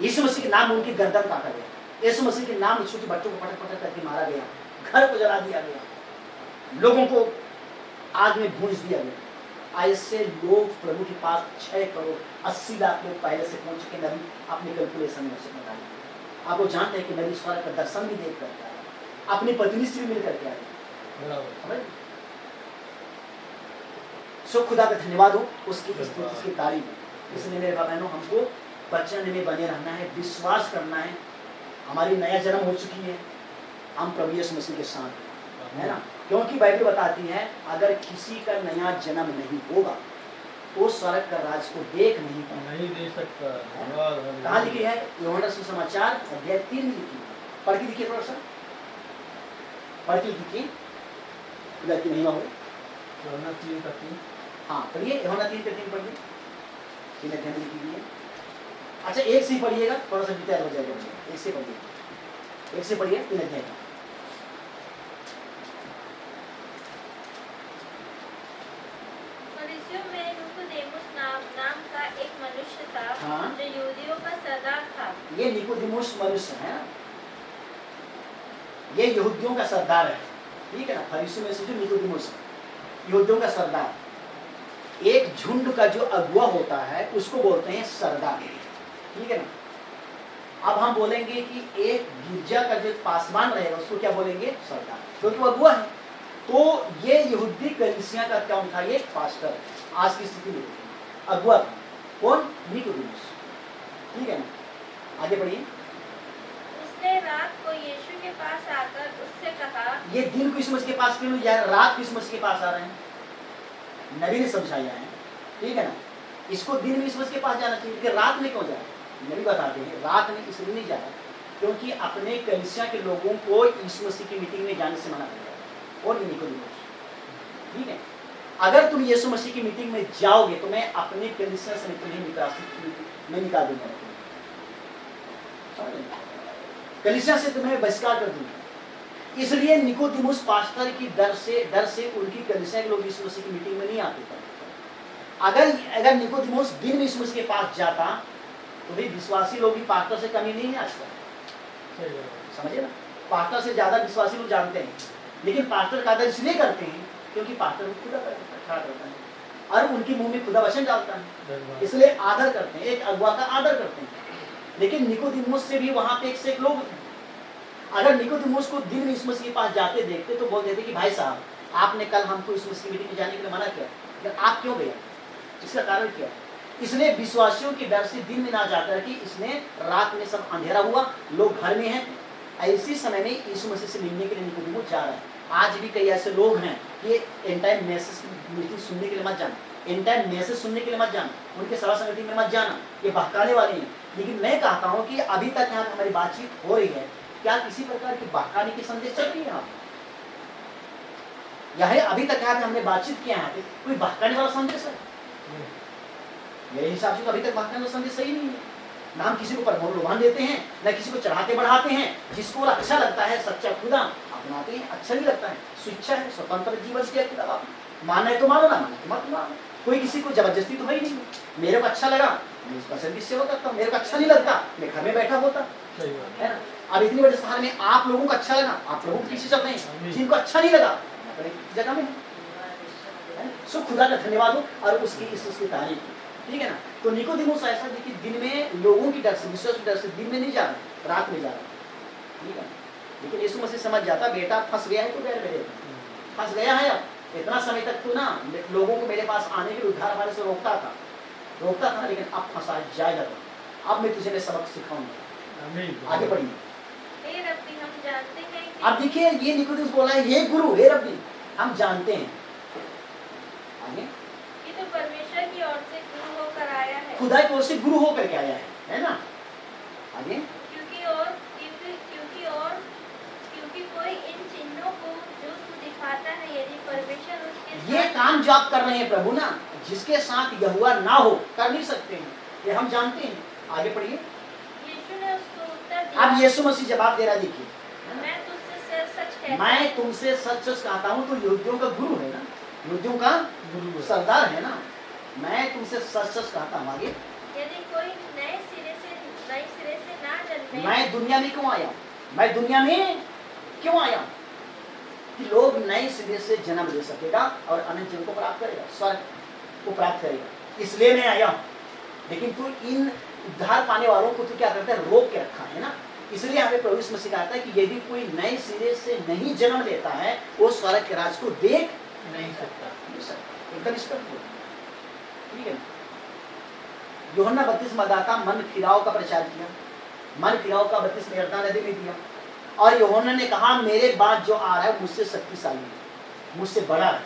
यीशु मसीह के नाम उनकी गर्दन काटा गया, यीशु मसीह के नाम छोटे बच्चों को पटक पटक करके मारा गया, घर को जला दिया गया, लोगों को आग में भूंज दिया गया। ऐसे लोग प्रभु के पास 6 करोड़ 80 लाख लोग पहले से पहुंच चुके। नबी अपने कैलकुलेशन में से बताइए, आप वो जानते हैं कि नबी स्वर्ग का दर्शन भी देख करके आए, अपनी पत्नी से भी मिल करके आए। सो खुदा का धन्यवाद हो, उसकी तारीफ। इसलिए मेरे बहनों, हमको वचन में बने रहना है, विश्वास करना है। हमारी नया जन्म हो चुकी है, हम प्रभु यीशु मसीह के साथ है ना, क्योंकि बाइबल बताती है अगर किसी का नया जन्म नहीं होगा तो स्वर्ग का राज को देख नहीं सकता। कहाँ लिखी है? यूहन्ना सुसमाचार अध्याय 3 में लिखी है। पढ़ के लिखिए थोड़ा सा, पढ़ के लिखिए, गलती नहीं हो। यूहन्ना 3:3। हाँ पढ़िए, यूहन्ना 3:3 पढ़िए, 3 अध्याय में लिखी है। अच्छा एक से ही पढ़िएगा, थोड़ा सा डिटेल हो जाएगा। एक से पढ़िए, 3 अध्याय का। फरीसियों में निकोदेमुस नाम का एक मनुष्य था, हाँ। जो यहूदियों का सरदार था। ये निकोदेमुस मनुष्य है ना, ये यहूदियों का सरदार है, ठीक है ना। फरीसियों में से जो निकोदेमुस है, यहूदियों का सरदार। एक झुंड का जो अगुआ होता है उसको बोलते हैं सरदार, ठीक है ना। अब हम बोलेंगे कि एक गिरजा का जो पासवान रहेगा उसको क्या बोलेंगे? सरदार, क्योंकि वो अगुआ है। तो ये यहूदी कलीसिया का क्या था? ये पास्टर। आज की स्थिति में अगुआ था कौन? निकोदेमुस, ठीक है ना। आगे बढ़िए। उसने रात को यीशु के पास आकर उससे कहा, ये दिन को यीशु मसीह के पास क्यों नहीं जा रहे, रात को यीशु मसीह के पास आ रहे हैं? नबी ने समझाया है, ठीक है ना। इसको दिन में यीशु मसीह के पास जाना चाहिए, कि रात में क्यों जा रहे हैं? नबी बताते हैं रात में इसलिए नहीं जा रहा क्योंकि अपने कलीसिया के लोगों को यीशु मसीह की मीटिंग में जाने से मना कर दिया। और निकोदेमुस, ठीक है, अगर तुम यीशु मसीह की मीटिंग में जाओगे तो मैं अपने कलीसिया से तुम्हें निकाल दूंगा, कलीसिया से तुम्हें बहिष्कार कर दूंगा। इसलिए निकोदेमुस पास्टर की डर से उनकी कलीसिया के लोग यीशु मसीह की मीटिंग में नहीं आते थे। अगर निकोदेमुस दिन में यीशु मसीह के पास जाता तो भी विश्वासी लोग भी पास्टर से कमी नहीं है आज तक, समझे ना। पास्टर से ज्यादा विश्वासी लोग जानते हैं, लेकिन पास्टर का आदर इसलिए करते हैं क्योंकि पास्टर खुदा खड़ा करता है और उनके मुंह में खुदा वचन डालता है, इसलिए आदर करते हैं, एक अगुआ का आदर करते हैं। लेकिन निकोदेमुस से भी वहां पे एक से एक लोग, अगर निकोदेमुस को दिन में यीशु मसीह के पास जाते देखते तो बोल देते कि भाई साहब आपने कल हमको यीशु मसीह की मीटिंग में जाने के लिए मना किया, लेकिन आप क्यों गए? इसका कारण क्या? इसलिए विश्वासियों के डर से दिन में ना जाकर कि इसने रात में सब अंधेरा हुआ, लोग घर में हैं, ऐसी समय में यीशु मसीह से मिलने के लिए निकोदेमुस जा रहा है। आज भी कई ऐसे लोग हैं कि एंड टाइम मैसेज मीटिंग सुनने के लिए मत जाना, एंड टाइम मैसेज सुनने के लिए मत जाना, उनके सभा संगति में मत जाना, ये बहकाने वाले हैं। लेकिन मैं कहता हूँ कि अभी तक यहाँ हमारी बातचीत हो रही है, क्या किसी प्रकार की बहकाने की संदेश चल रही है यहाँ? यह अभी तक यहाँ पे हमने बातचीत किया, यहाँ पे कोई बहकाने वाला संदेश है? मेरे हिसाब से तो अभी तक बहकाने वाला संदेश सही नहीं है। ना हम किसी को प्रलोभन देते हैं, न किसी को चढ़ाते बढ़ाते हैं। जिसको अच्छा लगता है सच्चा खुदा अपनाते हैं, अच्छा नहीं लगता है, स्वेच्छा है, स्वतंत्र जीवन दिया खुदा बाप, माना है तो मानो, ना माना तो मत मानो। कोई किसी को जबरदस्ती तो है ही नहीं। मेरे को अच्छा लगा मैं इस पर्सन की सेवा करता हूँ, मेरे को अच्छा नहीं लगता मैं घर में बैठा होता है ना। अब इतनी बड़ी स्थान में आप लोगों को अच्छा लगा, आप लोगों के पीछे चल रहे हैं, जिनको अच्छा नहीं लगा अपनी जगह में सो खुदा का धन्यवाद हो और उसकी तारीफ, ठीक है ना। तो निकोदेमुस ऐसा देखिए दिन में लोगों की डर से, विश्वास की डर से दिन में नहीं जा रहा, रात में जा रहा, ठीक है। लेकिन यीशु मसीह समझ जाता बेटा फंस गया है तो गैर मेरे फंस गया है। अब इतना समय तक तो ना लोगों को मेरे पास आने के लिए उद्धार हमारे से रोकता था, लेकिन अब फंसा जाएगा। अब मैं तुझे सबक सिखाऊंगा। आगे बढ़िए। हम जानते हैं कि अब देखिए ये निकोदेमुस बोला है हे गुरु, हे रब्बी, हम जानते हैं आगे कि तो परमेश्वर की ओर से गुरु होकर आया है, खुदा की ओर से गुरु होकर के आया है ना। आगे क्योंकि कोई इन चिन्हों को जो तू दिखाता है, यदि परमेश्वर उसके ये साथ काम जो आप कर रहे हैं प्रभु ना, जिसके साथ यहोवा ना हो कर नहीं सकते हैं, ये हम जानते हैं। आगे पढ़िए। यीशु ने उसको उत्तर दिया, अब यीशु मसीह जवाब दे रहा है, देखिए मैं तुझसे सच कहता मैं तुमसे सच सच कहता हूँ। तो यहूदियों का गुरु है ना, यहूदियों का सरदार है ना, मैं तुमसे सच सच कहता हूँ। आगे यदि कोई नए सिरे से ना जन्मे, मैं दुनिया में क्यों आया, मैं दुनिया में क्यों आया कि लोग नए सिरे से जन्म ले सकेगा और अनंत जीवन को प्राप्त करेगा, स्वर्ग को प्राप्त करेगा, इसलिए मैं आया हूँ। लेकिन तू इन उद्धार पाने वालों को तो क्या करता है, रोक के रखा है ना। इसलिए यहाँ पे प्रभु यीशु मसीह कहता है कि यदि कोई नए सिरे से नहीं जन्म लेता है वो स्वर्ग के राज को देख नहीं सकता। एकदम स्पष्ट, ठीक है। यूहन्ना बपतिस्मादाता मन फिराव का प्रचार किया, मन फिराव का बपतिस्मा यरदन नदी में दिया, और यूहन्ना ने कहा मेरे बाद जो आ रहा है मुझसे शक्तिशाली है, मुझसे बड़ा है।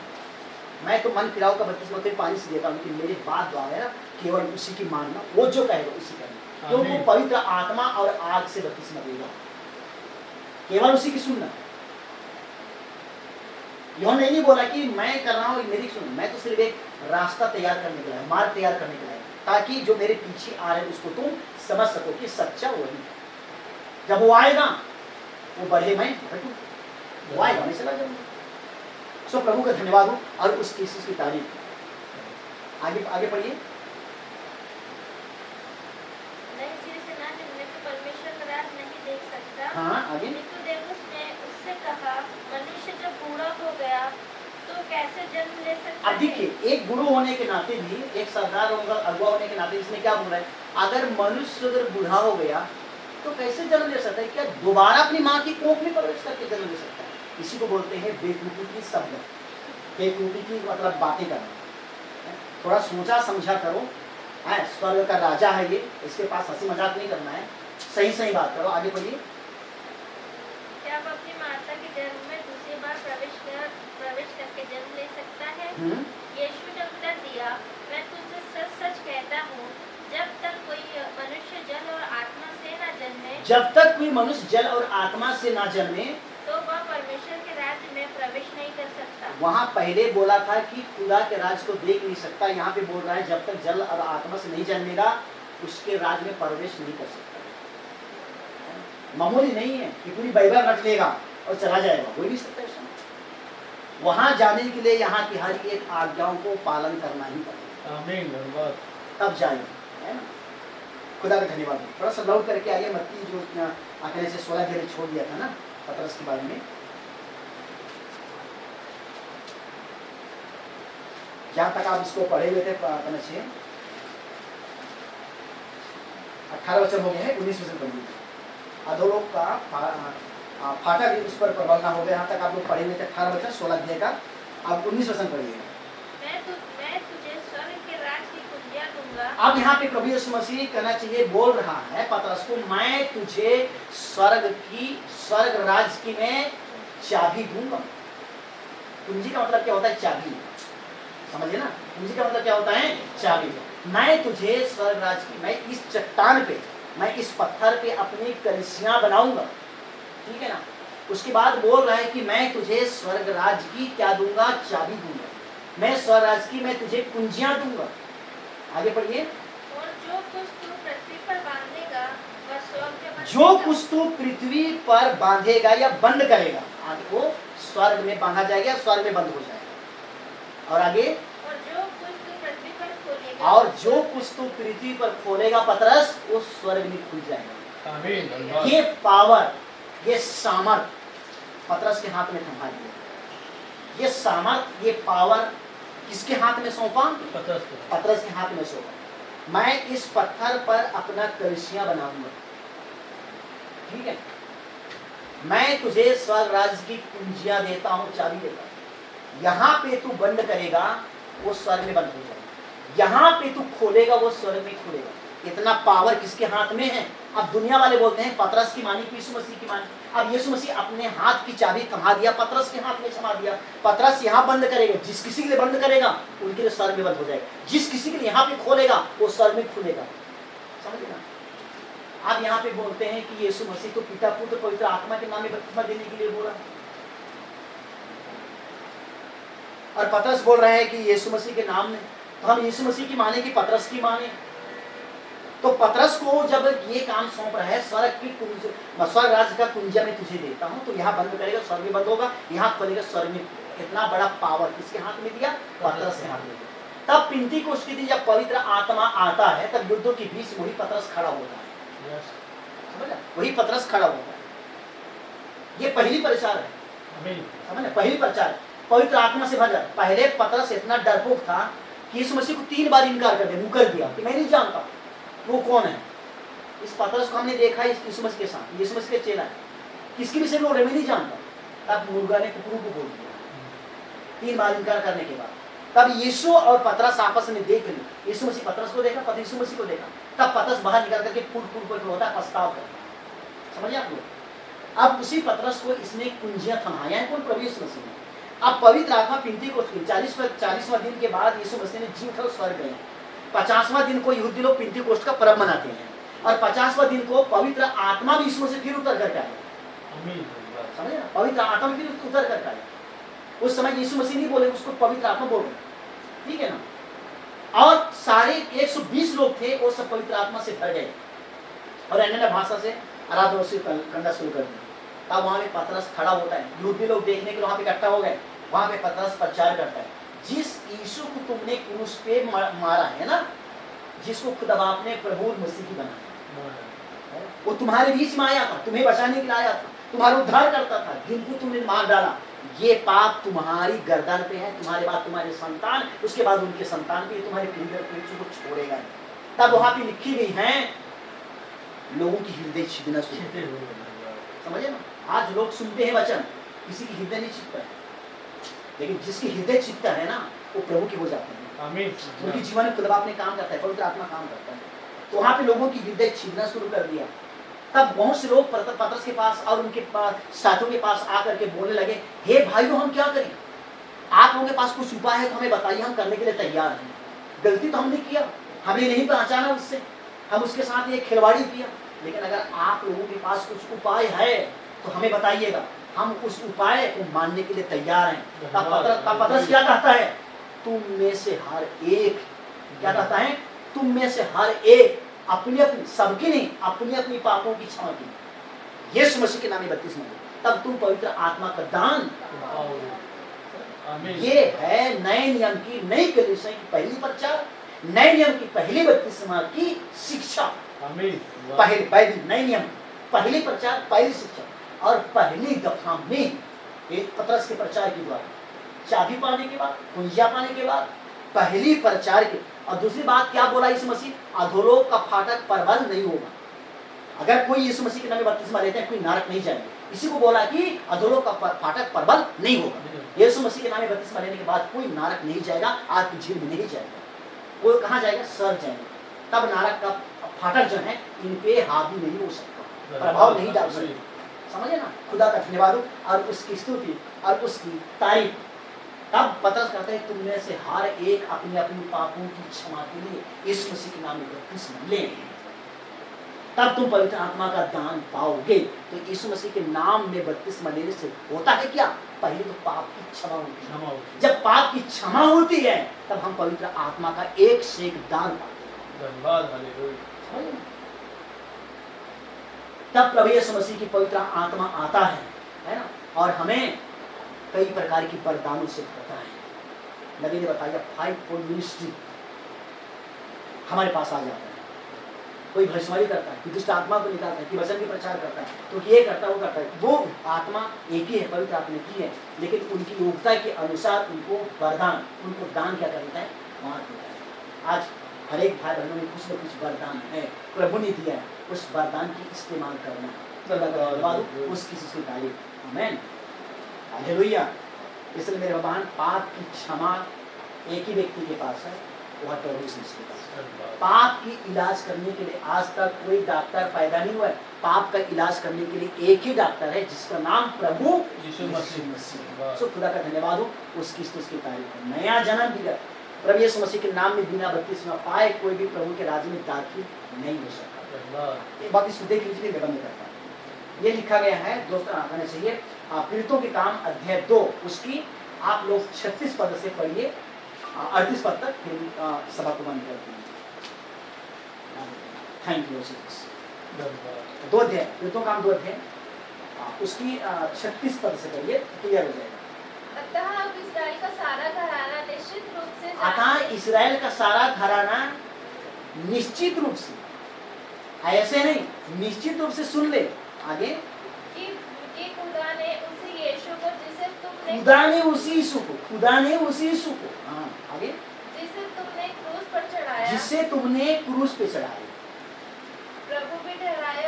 मैं तो मन फिराव का बपतिस्मा तो पानी से देता हूँ, लेकिन मेरे बाद जो आ रहा है ना केवल उसी की मानना, वो जो कहेगा उसी करना, क्योंकि वो पवित्र आत्मा और आग से बपतिस्मा देगा, केवल उसी की सुनना। यूहन्ना ने नहीं बोला कि मैं कर रहा हूँ मेरी सुन, मैं तो सिर्फ एक रास्ता तैयार करने के लिए, मार्ग तैयार करने के लिए, ताकि जो मेरे पीछे आ रहे हैं उसको तुम समझ सको कि सच्चा वही है। जब वो आएगा वो बढ़े मैं घटूं, वो आएगा मैं चला जाऊंगा। सो प्रभु का धन्यवाद हो और उसकी तारीफ। आगे पढ़िए। नए सिरे से ना जन्मे तो परमेश्वर का राज नहीं देख सकता। हाँ आगे। निकोदेमुस ने उससे कहा, मनुष्य जब बूढ़ा हो गया तो कैसे जन्म ले सकता अब है? देखिए एक गुरु होने के नाते भी, एक सरदार होगा अगुआ होने के नाते इसमें क्या बोल रहा है, अगर मनुष्य अगर बूढ़ा हो गया तो कैसे जन्म ले सकता है? क्या दोबारा अपनी माँ की कोख में प्रवेश करके जन्म ले सकता है? इसी को बोलते हैं बेवकूफी की शब्द, बेवकूफी की मतलब बातें करना। थोड़ा सोचा समझा करो, है स्वर्ग का राजा है ये, इसके पास हंसी मजाक नहीं करना है, सही बात करो। आगे बढ़िए। क्या वो अपनी माता के गर्भ में दूसरी बार प्रवेश करके जन्म ले सकता है? यीशु ने उत्तर दिया, मैं तुझसे सच सच कहता हूँ, जब तक कोई मनुष्य जल और आत्मा से न जन्मे, जब तक कोई मनुष्य जल और आत्मा से ना जन्मे तो वह परमेश्वर के राज्य में प्रवेश नहीं कर सकता। वहां पहले बोला था कि खुदा के राज को देख नहीं सकता, यहाँ पे बोल रहा है जब तक जल और आत्मा से नहीं जन्मेगा उसके राज में प्रवेश नहीं कर सकता। मामूली नहीं है कि पूरी बाइबल रख लेगा और चला जाएगा, हो नहीं सकता इसमें। वहां जाने के लिए यहाँ की हर एक आज्ञाओं को पालन करना ही पड़ेगा, आमीन, धन्यवाद। तब जाएगा, है ना। खुदा का धन्यवाद। थोड़ा सा लौट करके आइए, मत्ती जो आखिर से 16 छोड़ दिया था ना, पतरस के बारे में। जहां तक आप इसको पढ़े हुए थे 18 वचन हो गए हैं, 19 वचन पढ़ लीजिए। अधोलोक का फाटक उस पर प्रबल ना हो गया, यहाँ तक आप लोग पढ़े हुए थे 18 वचन 16 अध्याय का। आप 19 वचन पढ़िएगा। मैं तुझे स्वर्ग के राज की कुंजियां दूंगा। अब यहाँ पे प्रभु यीशु मसीह कहना चाहिए, बोल रहा है पतरस को, मैं तुझे स्वर्ग राज की मैं चाबी दूंगा। कुंजी का मतलब क्या होता है? चाबी, समझिए ना। कुंजी का मतलब क्या होता है? चाबी। मैं तुझे स्वर्ग राज की, मैं इस चट्टान पे, मैं इस पत्थर पे अपनी कलिसियां बनाऊंगा, ठीक है ना। उसके बाद बोल रहा है कि मैं तुझे स्वर्ग राज की क्या दूंगा? चाबी दूंगा। मैं स्वर्ग राज की मैं तुझे कुंजियां दूंगा। आगे पढ़िए। और जो कुछ तू पृथ्वी पर बांधेगा वह स्वर्ग में बंधेगा। जो कुछ तू पृथ्वी पर बांधेगा या बंद करेगा, आगे वो स्वर्ग में बांधा जाएगा, स्वर्ग में बंद हो जाएगा। और आगे, और जो कुछ तू पृथ्वी पर खोलेगा, और जो कुछ तू पृथ्वी पर खोलेगा पतरस, वो स्वर्ग में खुल जाएगा। आमीन, धन्यवाद। ये पावर, ये सामर्थ पतरस के हाथ में थमा दिया। ये सामर्थ, ये पावर किसके हाथ में सौंपा? पतरस के हाथ में सौंपा। मैं इस पत्थर पर अपना कलिसिया बनाऊंगा, ठीक है। मैं तुझे स्वर्ग राज्य की कुंजियां देता हूं, चाबी देता हूं। यहाँ पे तू बंद करेगा वो स्वर्ग में बंद हो जाएगा, यहाँ पे तू खोलेगा वो स्वर्ग में खुलेगा। इतना पावर किसके हाथ में है? अब दुनिया वाले बोलते हैं पतरस की मानी कि यीशु मसीह की मानी। अब यीशु मसीह अपने हाथ की चाबी थमा दिया, पतरस के हाथ में थमा दिया। पतरस यहाँ बंद करेगा, जिस किसी के लिए बंद करेगा उनके लिए स्वर्ग में बंद हो जाएगा, जिस किसी के लिए यहाँ पे खोलेगा वो स्वर्ग में खुलेगा। समझ ना। आप यहाँ पे बोलते हैं कि यीशु मसीह तो पिता पुत्र पवित्र आत्मा के नाम में बपतिस्मा देने के लिए बोला, और पतरस बोल रहे हैं कि यीशु मसीह के नाम में। तो हम यीशु मसीह की माने कि पतरस की माने? तो पतरस को जब ये काम सौंप रहा है, स्वर्ग राज्य का कुंजिया मैं तुझे देता हूं, तो यहाँ बंद करेगा स्वर्ग में बंद होगा, यहाँ खोलेगा स्वर्ग में। इतना बड़ा पावर किसके हाथ में दिया? पतरस के हाथ में दिया। तब पिंतीकोस्त के दिन जब पवित्र आत्मा आता है, तब युद्धों के बीच वही पतरस खड़ा होता है। समझा? वही पतरस खड़ा होता है। ये पहली प्रचार है, समझ, पहली प्रचार है, पवित्र आत्मा से भर। पहले पतरस इतना डरपोक था कि यीशु मसीह को 3 बार इनकार कर दिया, मुकर दिया कि मैं नहीं जानता वो कौन है। इस पतरस को हमने देखा है यीशु मसीह के साथ, यीशु मसीह के चेला है, किसके विषय में बोल रहे मैं नहीं जानता। तब मुर्गा ने कुकरू को बोल दिया 3 बार इनकार करने के बाद। तब यीशु और पतरस आपस में देख ली, यीशु मसीह पतरस को देखा, पतरस यीशु मसीह को देखा। तब पतरस बाहर निकल करके फूट फूट कर होता है, पछताव करता। समझिए आप लोग। अब उसी पतरस को इसने कुंजियां थमाया है, कौन? प्रभु यीशु मसीह ने। अब पवित्र आत्मा पिंतीकोस्त के 40वां दिन के बाद यीशु मसीह ने जी उठा स्वर्ग गए। 50वां दिन को यहूदी लोग पिंतीकोस्त का पर्व मनाते हैं, और 50वां दिन को पवित्र आत्मा भी यीशु मसीह फिर उतर करके आया। समझे ना? पवित्र आत्मा भी फिर उतर करके आया। उस समय यीशु मसीह नहीं बोले, उसको पवित्र आत्मा बोल रहे, ठीक है ना। और सारे 120 लोग थे, वो सब पवित्र आत्मा से भर गए और अन्य भाषा से आराधना करना शुरू कर दिया। तब वहां पे पतरस खड़ा होता है, यहूदी लोग देखने के लिए वहां पे इकट्ठा हो गए। वहां पे पतरस प्रचार करता है, जिस यीशु को तुमने क्रूस पे मारा है ना, जिसको खुद अब आपने प्रभु मसीह की बनाया, वो तुम्हारे बीच में आया था, तुम्हें बचाने के लिए आया था, तुम्हारा उद्धार करता था, जिनको तुमने मार डाला। ये पाप तुम्हारी गर्दन पे है, तुम्हारे बाद तुम्हारे संतान, उसके बाद उनके संतान पे, तुम्हारे पीढ़ी को छोड़ेगा। तब वहां पे लिखी गई है, लोगों की हृदय छिदना शुरू। समझे ना? आज लोग सुनते हैं वचन, किसी की हृदय नहीं छिपता है, लेकिन जिसकी हृदय छिपता है ना, वो प्रभु के हो जाते हैं। आमीन। उनके जीवन में खुदा अपने काम करता है, पवित्र आत्मा काम करता है। तो वहां पे लोगों की हृदय छिदना शुरू कर दिया। तब बहुत से लोग पतरस के पास और उनके साथियों के पास आकर के बोलने लगे, हे भाइयों, हम क्या करें? आप लोगों के पास कुछ उपाय है तो हमें बताइए, हम करने के लिए तैयार हैं। गलती तो हमने किया, हमें नहीं पहचाना उससे, हम उसके साथ ये खिलवाड़ी किया, लेकिन अगर आप लोगों के पास कुछ उपाय है तो हमें बताइएगा, हम उस उपाय को मानने के लिए तैयार हैं। तब पतरस क्या कहता है? तुम में से हर एक, क्या कहता है? तुम में से हर एक अपनी अपनी, सबकी नहीं, अपनी अपनी पापों की क्षमा की, यीशु मसीह के नाम में बपतिस्मा लो, तब तुम पवित्र आत्मा का दान। ये है नए नियम की, नई कलीसिया की पहली प्रचार, नए नियम की पहली बपतिस्मा की शिक्षा। पहले नए नियम पहली प्रचार, पहली शिक्षा। और पहली दफा में एक पतरस के प्रचार के द्वारा चाबी पाने के बाद, कुंजिया पाने के बाद, पहली प्रचार के, और दूसरी बात क्या बोला यीशु मसीह, अधोलोक का फाटक प्रबल नहीं होगा। अगर कोई यीशु मसीह के नाम में बपतिस्मा लेते हैं कोई नरक नहीं जाएगा। इसी को बोला कि अधोलोक का फाटक प्रबल नहीं होगा। यीशु मसीह के नाम में बपतिस्मा लेने के बाद कोई नरक नहीं जाएगा, आग की झील में नहीं जाएगा। वो कहाँ जाएगा? स्वर्ग जाएगा। तब नरक का फाटक जो है इन पे हावी नहीं हो सकता, प्रभाव नहीं डाल सकता। समझे ना? खुदा का धन्यवाद हो और उसकी स्तुति और उसकी तारीफ। तब पतरस कहते हैं तुम में से हर एक अपनी अपनी पापों की क्षमा के लिए यीशु मसीह के नाम में बपतिस्मा ले, तब तुम पवित्र आत्मा का दान पाओगे। तो यीशु मसीह के नाम में बपतिस्मा लेने से होता है क्या? पहले तो पाप की क्षमा होती है। जब पाप की क्षमा होती है तब हम पवित्र आत्मा का एक से एक दान पाते हैं। तब प्रभु यीशु मसीह की पवित्र आत्मा आता है ना, और हमें कई प्रकार की वरदानों से भरता है। नबी ने बताया 5 फोल्ड मिनिस्ट्री हमारे पास आ जाता है। कोई भविष्यवाणी करता है, कि दुष्ट आत्मा को निकालता है, कि वचन के प्रचार करता है, तो ये करता है वो करता है। वो आत्मा एक ही है, पवित्र आत्मा की है, लेकिन उनकी योग्यता के अनुसार उनको वरदान, उनको दान क्या करता है? बांट देता है। आज हर एक भाई बहनों में कुछ न कुछ वरदान है, प्रभु ने दिया है, उस वरदान की इस्तेमाल करना है। उस किसी की तारीफ। आमीन, हालेलुया। इसलिए मेरे भगवान, पाप की क्षमा एक ही व्यक्ति के पास है, वह प्रभु यीशु मसीह के पास है। पाप की इलाज करने के लिए आज तक कोई डॉक्टर पैदा नहीं हुआ है। पाप का इलाज करने के लिए एक ही डॉक्टर है जिसका नाम प्रभु यीशु मसीह। सो खुदा का धन्यवाद हो, उसकी तारीफ है। नया जन्म दिया प्रभु यीशु मसीह के नाम में बिना बपतिस्मा पाए कोई भी प्रभु के राज्य में दाखिल नहीं हो सकता। ये बात इस देख लीजिए, बंद करता है। ये लिखा गया है दोस्तों, आना चाहिए पीड़ितों के काम अध्याय 2, उसकी आप लोग 36 पद से पढ़िए 38 पद तक, फिर सभा को बंद करते हैं। Thank you. 2 अध्याय, पीड़ितों का काम 2 अध्याय, उसकी 36 पद से पढ़िए, क्लियर हो जाएगा। अतः अब इस्राएल का सारा घराना निश्चित रूप से अतः इस्राएल का सारा घराना निश्चित रूप से, ऐसे नहीं, निश्चित रूप से सुन ले आगे कि खुदा ने उसी यीशु को जिसे तुमने खुदा ने उसी यीशु को हाँ आगे जिसे तुमने क्रूस पर चढ़ाया, जिसे तुमने क्रूस पे चढ़ाया,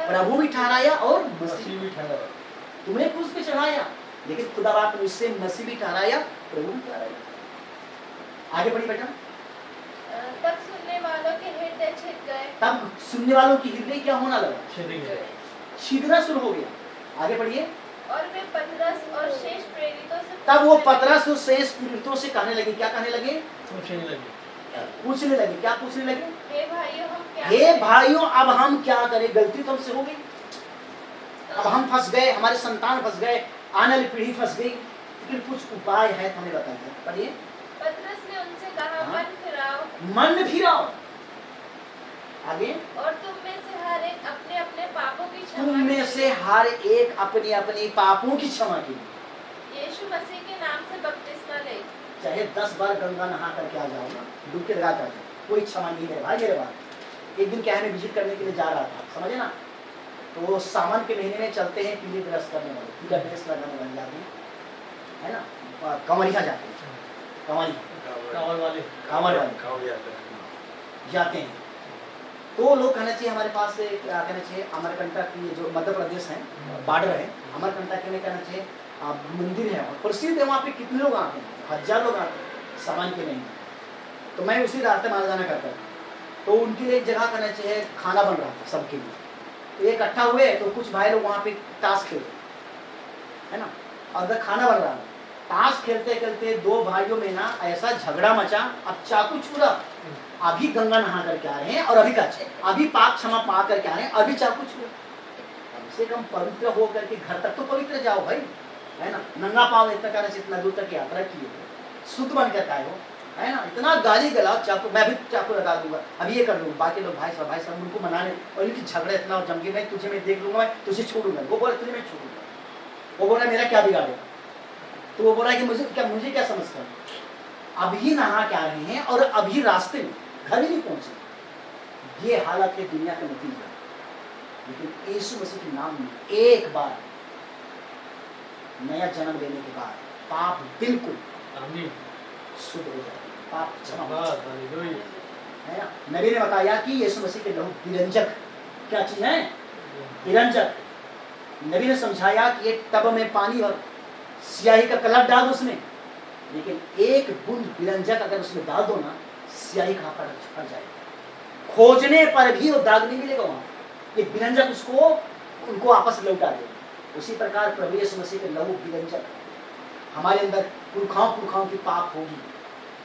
प्रभु भी ठहराया और मसीह भी ठहराया। तुमने क्रूस पे चढ़ाया, लेकिन खुदा बाप ने उससे मसीह भी ठहराया, प्रभु भी ठहराया। आगे बढ़िए बेटा। तब सुनने वालों के हृदय छिद गए, तब सुनने वालों की हृदय क्या होना लगा? छिदना शुरू हो गया। आगे बढ़िए। और वे पतरस और शेष प्रेरितों से तब वो पतरस और शेष प्रेरितों से कहने लगे, क्या कहने लगे? पूछने लगे। क्या पूछने लगे? हे भाइयों हम क्या हे भाइयों अब हम क्या करें? गलती तो हमसे हो गई, अब हम फंस गए, हमारे संतान फंस गए, आने वाली पीढ़ी फंस गई, लेकिन कुछ उपाय है तो हमें बताइए। पढ़िए। पतरस ने उनसे कहा, हाँ। मन फिराओ। आगे। और तुम में से हर एक अपने अपने पापों की क्षमा, तुम में से हर एक अपनी अपनी पापों की क्षमा के लिए यीशु मसीह के नाम से बपतिस्मा ले। चाहे 10 बार गंगा नहा करके आ जाओ, डुबकी लगा कर जाओ, कोई क्षमा नहीं है भाई। मेरे बात एक दिन क्या है, मैं विजिट करने के लिए जा रहा था, समझे ना, तो सावन के महीने में चलते हैं पीले ड्रेस करने वाले, पीला ड्रेस लगाने वाले जाते हैं, है ना, कंवरिया जाते हैं, कांवड़ वाले जाते हैं। तो लोग कहना चाहिए हमारे पास से, क्या कहना चाहिए, अमरकंटक की जो मध्य प्रदेश है बॉर्डर है, अमरकंटक में कहना चाहिए मंदिर है और प्रसिद्ध है, वहाँ पे कितने लोग आते हैं, 1000 लोग आते हैं सामान के नहीं। तो मैं उसी रास्ते में आना जाना करता था, तो उनके लिए एक जगह कहना चाहिए खाना बन रहा था सबके लिए, तो इकट्ठा हुए, तो कुछ भाई लोग वहाँ पे ताश खेल, है ना, और खाना बन रहा है, ताश खेलते खेलते 2 भाइयों में ना ऐसा झगड़ा मचा, अब चाकू छुरा, अभी गंगा नहा करके आ रहे हैं और अभी पाप क्षमा पा करके आ रहे हैं, अभी चाकू छुरा, कम से कम पवित्र हो करके घर तक तो पवित्र जाओ भाई, है ना, नंगा पाव इतना करने से इतना दूर तक यात्रा की हो, शुद्ध बन करके आए हो, है ना, इतना गाली गला, चाकू मैं भी चाकू लगा दूंगा, अब ये कर लूँगा, बाकी लोग भाई साहब उनको मनाने, और इनकी झगड़ा इतना जम गया, मैं तुझे मैं देख लूंगा, मैं तुझे छोड़ूंगा, वो बोला तुझे मैं छोड़ूंगा, वो बोला मेरा क्या बिगाड़ेगा, तो वो बोला कि मुझे क्या समझता है, अभी नहा के आ रहे हैं और अभी रास्ते में घर ही नहीं पहुंचे। ये हालत है दुनिया का नतीजा। लेकिन यीशु मसीह के नाम में एक बार नया जन्म लेने के बाद पाप बिल्कुल आमीन। शुद्ध हो जाए, पाप क्षमा हो जाए। धन्यवाद, हालेलुया। है ना। नबी ने बताया कि यीशु मसीह के लहू विरंजक, क्या चीज है? विरंजक। नबी ने समझाया कि एक टब में पानी और स्याही का कलर डाल दो उसमें, लेकिन एक बूंद विरंजक अगर उसमें डाल दो ना, स्याही का फट जाएगा। खोजने पर भी वो दाग नहीं मिलेगा वहां, ये विरंजक उसको उनको आपस में लौटा देगा। उसी प्रकार प्रभु यीशु मसीह के लहू विरंजक हमारे अंदर पुरखाओं की पाप होगी,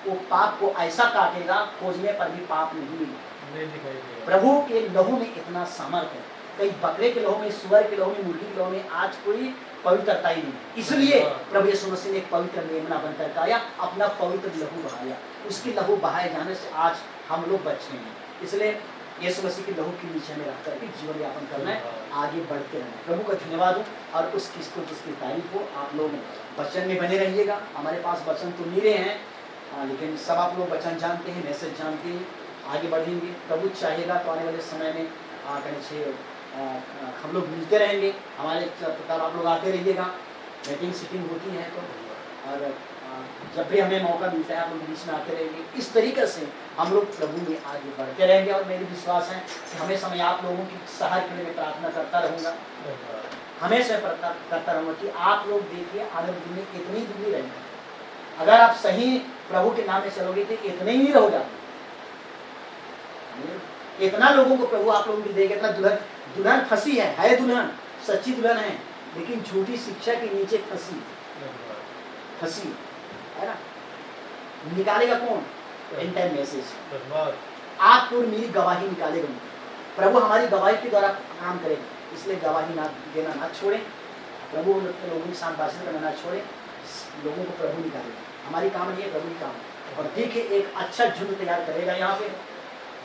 वो पाप को ऐसा काटेगा, खोजने पर भी पाप नहीं मिलेगा। नहीं दिखाई देगा। प्रभु के लहू में इतना सामर्थ्य है, कई बकरे के लहू में, सुअर के लहू में, मुर्गी के लहू में आज कोई पवित्रता ही नहीं। इसलिए प्रभु यीशु मसीह ने एक पवित्र मेमना बनकर आया, अपना पवित्र लहू बहाया। उसकी लहू बहाए जाने से आज हम लोग बचे हैं। इसलिए यीशु मसीह के लहू के नीचे में रखकर के जीवन यापन करना है, आगे बढ़ते रहना है। प्रभु का धन्यवाद हो और उसकी जिसकी तारीफ हो। आप लोग वचन में बने रहिएगा। हमारे पास वचन तो मिले हैं, लेकिन सब आप लोग वचन जानते हैं, मैसेज जानते हैं, आगे बढ़ेंगे। प्रभु चाहेगा तो आने वाले समय में हम लोग मिलते रहेंगे। हमारे प्रकार आप लोग आते रहिएगा, मीटिंग सीटिंग होती है तो, और जब भी हमें मौका मिलता है आप लोग बीच में आते रहेंगे। इस तरीके से हम लोग प्रभु में आगे बढ़ते रहेंगे। और मेरी विश्वास है कि हमेशा मैं आप लोगों की सहायता के लिए मैं प्रार्थना करता रहूँगा, हमेशा करता रहूँगा कि आप लोग देखिए आने दिन में इतनी दूरी रहेंगे। अगर आप सही प्रभु के नाम में चलोगे तो इतने ही रह जाओगे। इतना लोगों को प्रभु आप लोगों को देगा। इतना दुल्हन फंसी है दुल्हन, सच्ची दुल्हन है, लेकिन झूठी शिक्षा के नीचे फंसी है ना। निकालेगा कौन? And time message. आपको और मेरी गवाही निकालेगा। प्रभु हमारी गवाही के द्वारा काम करेगा, इसलिए गवाही ना देना ना छोड़े। प्रभु लोगों के साथ बातचीत करना ना छोड़े, लोगों को प्रभु निकालेगा। हमारी काम नहीं है, प्रभु की काम है। और देखिए एक अच्छा झुंड तैयार करेगा यहाँ पे,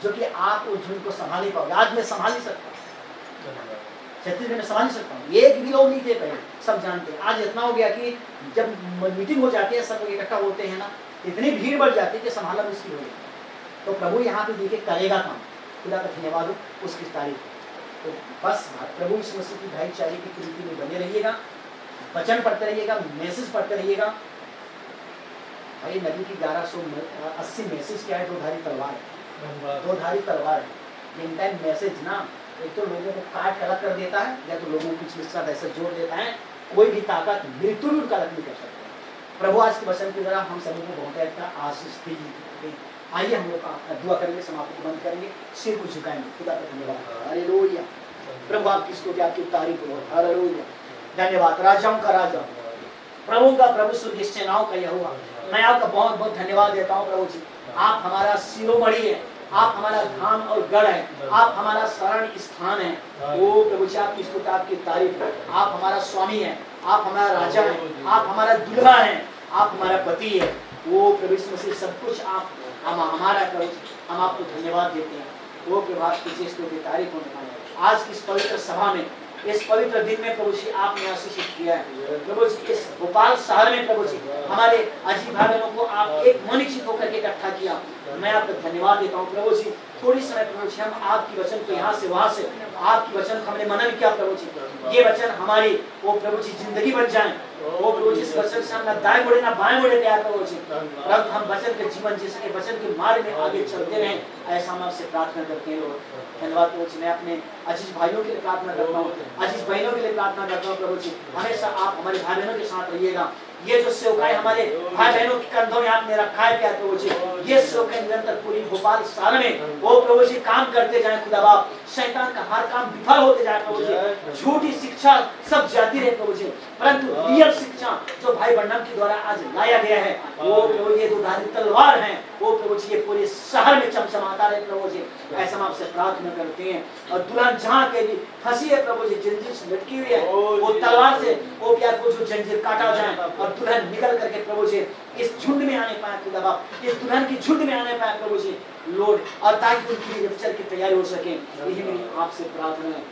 जो कि आप उस झुंड को संभाल नहीं पाओगे। आज मैं संभाल नहीं सकता, छत्तीसगढ़ में संभाल नहीं सकता हूँ। एक भी लोग नहीं थे पहले, सब जानते हैं। आज इतना हो गया कि जब मीटिंग हो जाती है, सब लोग इकट्ठा होते हैं ना, इतनी भीड़ बढ़ जाती है कि संभालना मुश्किल हो जाता। तो प्रभु यहाँ पे देखिए करेगा काम। खुदा का धन्यवाद हो उसकी तारीफ। तो बस प्रभु यीशु मसीह की भाईचारे की प्रीति में बने रहिएगा, वचन पढ़ते रहिएगा, मैसेज पढ़ते रहिएगा। भाई नबी की 1180 मैसेज क्या है? 2 धारी तलवार है, 2 धारी तलवार है। इन टाइम मैसेज ना, एक तो लोगों को काट अलग कर देता है, या तो लोगों को कुछ साथ ऐसा जोड़ देता है। कोई भी ताकत मृत्यु भी उनका अलग नहीं कर सकता। प्रभु आज के वचन के द्वारा हम सभी को बहुत अच्छा आशीष दी। आइए हम लोग दुआ करेंगे, समाप्ति बंद करेंगे, सिर को झुकाएंगे। खुदा का धन्यवाद। हालेलुया। प्रभु आपकी स्तुति, आपकी तारीफ हो। हालेलुया। धन्यवाद। राजाओं का राजा, प्रभु का प्रभु, सूर्य सेनाओं का यहोवा, मैं आपका बहुत बहुत धन्यवाद देता हूँ प्रभु जी। आप हमारा शिरोमणि है, आप हमारा धाम और गढ़ है, आप हमारा शरण स्थान है। ओ प्रभु जी आपकी स्तुति, आपकी तारीफ है। आप हमारा स्वामी है, आप हमारा राजा है, आप हमारा दुल्हा है, आप हमारा पति है। वो प्रभु यीशु मसीह सब कुछ आप हमारा प्रभु जी, हम आपको धन्यवाद देते हैं। वो प्रभु आपकी स्तुति तारीफ होने पाए। आज की इस पवित्र सभा में, इस पवित्र दिन में प्रभु जी आपने आशीषित किया है। प्रभु जी इस भोपाल शहर में प्रभु जी हमारे अजीब भाई बहनों को आप एक मनिक्षित होकर के इकट्ठा किया। मैं आपका धन्यवाद देता हूँ प्रभु जी। थोड़ी समय प्रभु जी हम आपकी वचन को यहाँ से वहाँ से आपकी वचन को हमने मनन किया प्रभु जी। ये वचन हमारी वो प्रभु जी जिंदगी बन जाए। वो प्रभु जी इस वचन से हम ना दाएं मुड़े ना बाएं मुड़े तैयार प्रभु जी। प्रभु हम वचन के जीवन जी सके, वचन के मार्ग में आगे चलते रहें, ऐसा हम आपसे प्रार्थना करते हैं लोग। धन्यवाद प्रभु जी। मैं अपने अजीज भाइयों के लिए प्रार्थना करता हूँ, अजीज बहनों के लिए प्रार्थना करता हूँ प्रभु जी। हमेशा आप हमारे भाई बहनों के साथ रहिएगा। ये जो सेवकाएं हमारे भाई बहनों के कंधों में आपने रखा है प्यारे प्रभु जी, ये सेवकाएं निरंतर पूरी भोपाल शहर में वो प्रभु जी काम करते जाए। खुदा बाप, शैतान का हर काम विफल होते जाए प्रभु जी। झूठी शिक्षा सब जाती रहे प्रभु जी, परंतु रियल शिक्षा जो भाई बन्नम के द्वारा आज लाया गया है, वो प्रभु ये 2 धारी तलवार है, वो प्रभु जी ये पूरे शहर में चमचमाता रहे प्रभु जी। ऐसा हम आपसे प्रार्थना करते हैं। और दुल्हन जहाँ के भी फंसी है प्रभु जी, जंजीर से लटकी हुई है, वो तलवार से वो प्यार को जो जंजीर काटा जाए और दुल्हन निकल करके प्रभु जी इस झुंड में आने पाए। खुदा बाप, इस दुल्हन की झुंड में आने पाए प्रभु जी लोड, और ताकि उनकी रफ्तार की तैयारी हो सके। यही मेरी आपसे प्रार्थना है।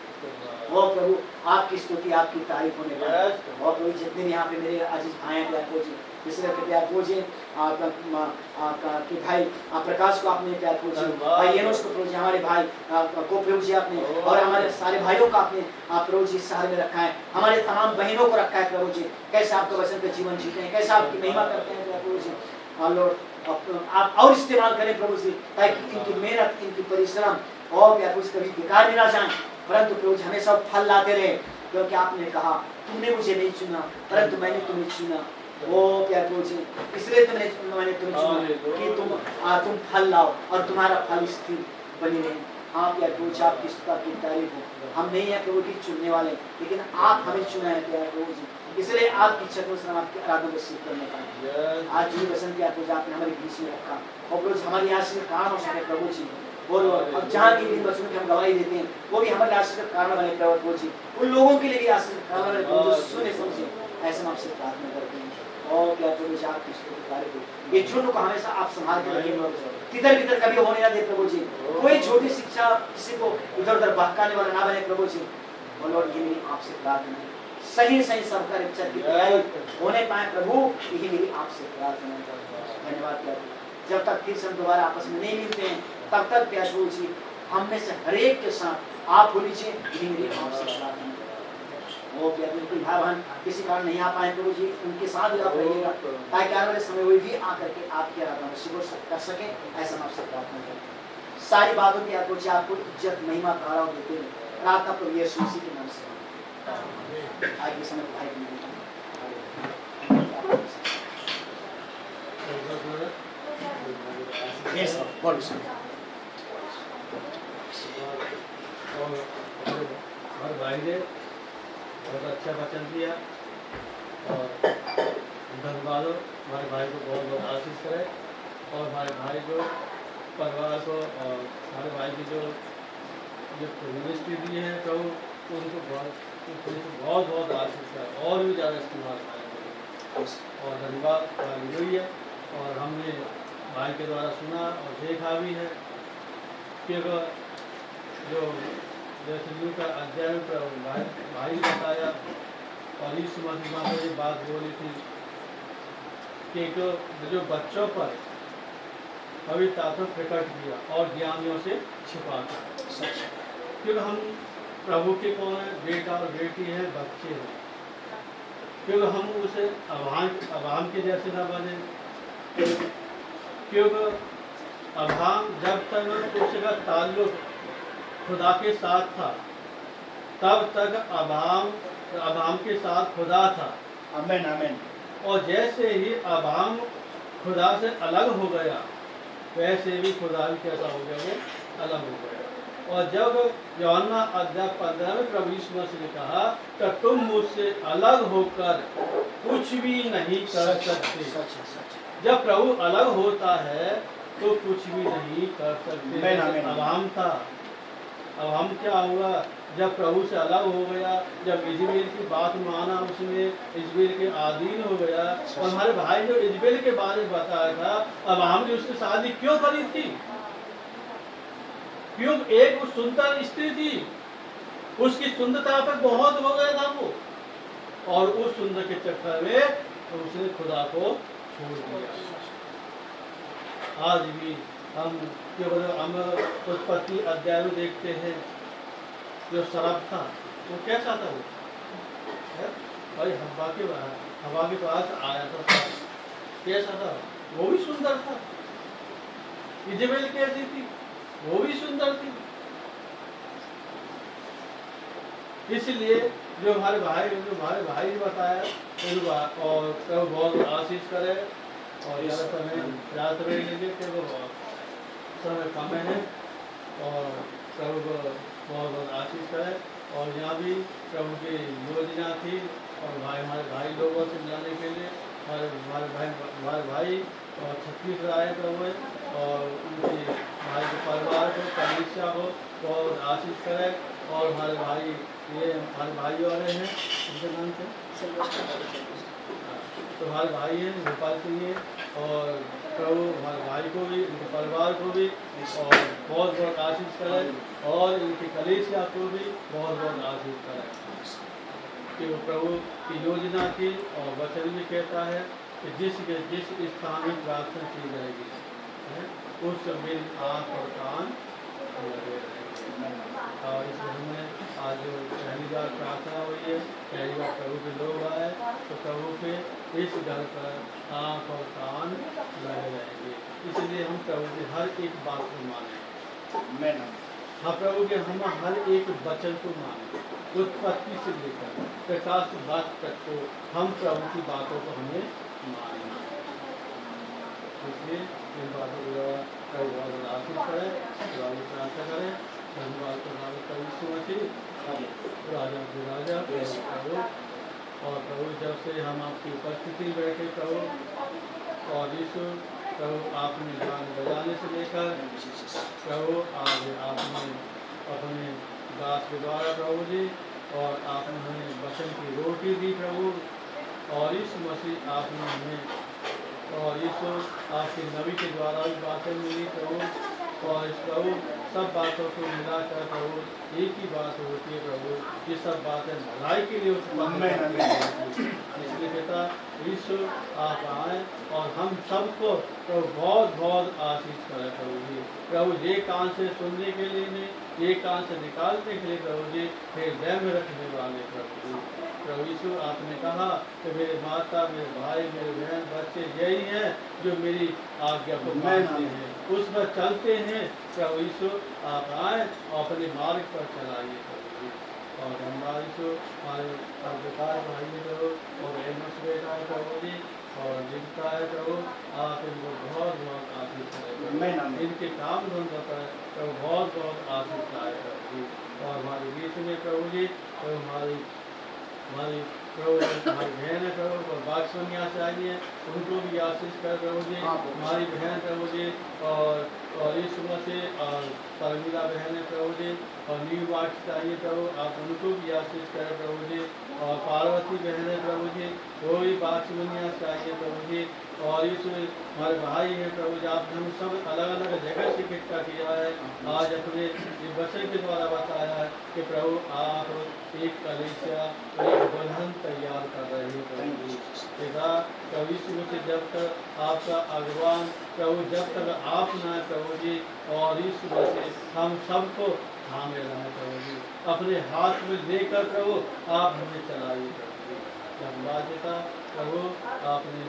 ओ प्रभु आपकी स्तुति आपकी तारीफ होने पाए। Yes. और प्रभु जितने भी यहाँ पे मेरे अजीज भाई हैं प्यार पूजी, जिसने प्यार पूजी कि भाई प्रकाश को आपने प्यार पूजी, धन्यवाद। भाई येनोस को प्रभु जी, हमारे भाई को प्रभु जी आपने, और हमारे सारे भाइयों को आपने प्रभु जी शहर में रखा है, हमारे तमाम बहनों को रखा है प्रभु जी, कैसे आपके वचन पे जीवन जीते हैं, कैसे आपकी महिमा करते हैं प्रभु जी। लॉर्ड आप और इस्तेमाल करें प्रभु जी, ताकि इनकी मेहनत इनकी परिश्रम और प्यार पूजी कभी बेकार भी ना जाए, परंतु प्रभु जी हमेशा फल लाते रहे, क्योंकि आपने कहा तुमने मुझे नहीं चुना परंतु मैंने तुम्हें चुना। ओ प्यार प्रभु जी, इसलिए मैंने तुम्हें चुना कि तुम फल लाओ और तुम्हारा फल स्थिर बनी रहे। हाँ प्यार प्रभु जी आपकी स्तुति की तारीफ हो। हम नहीं है प्रभु जी चुनने वाले, लेकिन आप हमें चुना है प्यार प्रभु जी, इसलिए आपकी इच्छा को हम आपकी आराधना को सिद्ध करने पाए। आज भी वचन प्यार प्रभु जी आपने हमारे बीच में रखा, और प्रभु जी हमारी आशीष का कारण हो सके प्रभु जी। और अब जहाँ की भी वचनों की हम गवाही देते हैं वो भी हमारे आशीष का कारण बने प्रभु जी, उन लोगों के लिए भी आशीष का कारण बने प्रभु जी, सुने समझे ऐसे हम आपसे प्रार्थना करते हैं। और क्या प्रभु जी आपकी स्तुति कार्य को, ये झुंड को हमेशा आप संभाल के रखिए, तितर बितर कभी होने ना दे प्रभु जी, कोई छोटी शिक्षा किसी को इधर उधर बहकाने वाला ना बने प्रभु जी। और लॉर्ड ये मेरी आपसे प्रार्थना है, सही सही सबका रक्षा की तैयारी होने पाए प्रभु, यही मेरी आपसे प्रार्थना है। धन्यवाद प्यार, जब तक फिर से हम दोबारा आपस में नहीं मिलते हैं तब तक प्यार प्रभु जी हम में से हरेक के साथ आप हो लीजिए, यही मेरी आपसे प्रार्थना है। वो प्यार कोई भाई बहन किसी कारण नहीं आ पाए प्रभु जी, उनके साथ भी आप रहिएगा, ताकि आने वाले समय वो भी आकर के आपके आराधना में शिवर कर सके, ऐसा हम आपसे प्रार्थना करें। सारी बातों की आपको जी आपको इज्जत महिमा तारा देते हैं, प्रार्थना प्रभु यीशु मसीह के नाम से आज के समय भाई की Yes, God bless you. हर भाई ने बहुत अच्छा वचन दिया, और धन्यवाद हो, हमारे भाई को बहुत बहुत आशीष करे, और हमारे भाई को परिवार को और हमारे भाई की जो मिनिस्ट्री दी है प्रभु उनको बहुत बहुत आशीष करे, और भी ज़्यादा इस्तेमाल करें। और धन्यवाद हालेलुया। और हमने भाई के द्वारा सुना और देखा भी है कि जो जैसे का अध्याय भाई ने बताया, और इस महिमा में ये बात बोली थी कि जो बच्चों पर पवित्र आत्मा प्रकट किया और ज्ञानियों से छिपाता, क्योंकि हम प्रभु के कौन है, बेटा और बेटी है, बच्चे हैं, क्योंकि हम उसे अभाम के जैसे न बने, क्योंकि अभाम जब तक उसका ताल्लुक खुदा के साथ था तब तक अभाम के साथ खुदा था। आमीन आमीन। और जैसे ही अभाम खुदा से अलग हो गया, वैसे भी खुदा भी कैसा हो गया, वो अलग हो गया। और जब यूहन्ना अध्याय 15 में प्रभु यीशु मसीह ने कहा कि तुम मुझसे अलग होकर कुछ भी नहीं कर सकते, जब प्रभु अलग होता है तो कुछ भी नहीं कर सकते। अब हम था, अब हम क्या हुआ, जब प्रभु से अलग हो गया, जब इजबेल की बात माना, उसने इजबेल के अधीन हो गया। और हमारे भाई जो इजबेल के बारे में बताया था, अब हमने उसकी शादी क्यों करी थी, क्यों, एक वो सुंदर स्त्री थी, उसकी सुंदरता पर बहुत हो गया था वो, और उस सुंदर के चक्कर में तो उसने खुदा को छोड़ दिया। आज भी हम उत्पत्ति अध्याय में देखते हैं, जो शराब था वो कैसा था, वो भाई हवा के पास आया था, कैसा था, वो भी सुंदर था। इजबेल कैसी थी, वो भी सुंदर थी। इसलिए जो हमारे भाई ने बताया, और प्रभु बहुत आशीष करे, और ज़्यादा समय लेंगे कि वो समय कम है, और प्रभु को बहुत बहुत आशीष करे। और यहाँ भी प्रभु की योजना थी, और हमारे भाई लोगों से मिलाने के लिए हमारे भाई और छत्तीसगढ़ आए प्रभु, और उनके भाई के परिवार को, कलीसिया को बहुत आशीष करे। और हमारे भाई, ये हमारे भाई और हैं, उनके नाम से तुम्हारे भाई हैं गोपाल सिंह हैं, और प्रभु हमारे भाई को भी, इनके परिवार को भी और बहुत बहुत आशीष करें, और इनकी कलीसिया को भी बहुत बहुत आशीष करें कि वो प्रभु की योजना की। और वचन भी कहता है कि जिस स्थान में प्रार्थना की जाएगी उस मेरी आँख और कान लगे रहेंगे। और इस घर में आज जो पहली बार प्रार्थना हुई है, पहली बार प्रभु के लोग आए, तो प्रभु के इस घर पर आँख और कान लगे रहेंगे। इसलिए हम प्रभु की हर एक बात को माने, हाँ प्रभु के हम हर एक वचन को माने, उत्पत्ति से लेकर प्रकाश बात तक को हम प्रभु की बातों को हमें माने। इसलिए इन बातों को प्रभु बहुत आशीष करें, प्रार्थना करें। धन्यवाद प्रभु राजा के राजा प्रभु। और प्रभु जब से हम आपकी उपस्थिति में बैठे प्रभु, और यीशु प्रभु आपने गान बजाने से लेकर प्रभु आज आपने अपने दास के द्वारा प्रभु जी, और आपने हमें वचन की रोटी दी प्रभु, और इस मसीह आपने हमें, और यीशु आपके नबी के द्वारा भी बातें मिली प्रभु, और इस प्रभु सब बातों को मिलाकर प्रभु एक ही बात होती है प्रभु, ये सब बातें भलाई के लिए उत्पन्न करती हैं। इसलिए पिता यीशु आप आए और हम सबको प्रभु बहुत बहुत आशीष करें प्रभु जी। प्रभु ये कान से सुनने के लिए नहीं, ये कान से निकालने के लिए प्रभु जी, हृदय में रखने वाले प्रभु जी। प्रभु यीशु आपने कहा कि मेरे माता, मेरे भाई, मेरे बहन, बच्चे यही हैं जो मेरी आज्ञा को मानते हैं, उस पर चलते हैं। प्रभु यीशु आप आए और अपने मार्ग पर चलाइए प्रभु जी। और धन्यवाद यीशु हमारे विकास भाई प्रभु, और एमएस बेटा है प्रभु जी, और जिनका है प्रभु आप इनको बहुत बहुत आशीष करें, इनके काम धंधा पर प्रभु बहुत बहुत आशीष आए प्रभु जी। और हमारे बीच में प्रभु जी हमारी प्रभु हमारी बहन है प्रभु, और बागसनिया से आई है, उनको भी आशीष कर प्रभु जी। हमारी बहन प्रभु जी, और यीशु मसीह और परमीला बहन है प्रभु जी, और न्यू बाग से आई है प्रभु, आप उनको भी आशीष करें प्रभु जी। और पार्वती बहन है प्रभु जी, वो भी बागसनिया से आई है प्रभु जी। और यीशु हमारे भाई हैं प्रभु जी, आपने हम सब अलग अलग जगह से इकट्ठा किया है, आज अपने वचन के द्वारा बताया है कि प्रभु आप एक कलीसिया, एक बंधन तैयार कर रहे हैं प्रभु जी। पिता प्रभु यीशु से जब तक आपका अगवान प्रभु, जब तक आप ना प्रभु जी, और यीशु से हम सबको थामे रहें प्रभु जी, अपने हाथ में लेकर प्रभु आप हमें चलाइए प्रभु जी। धन्यवाद देता प्रभु, आपने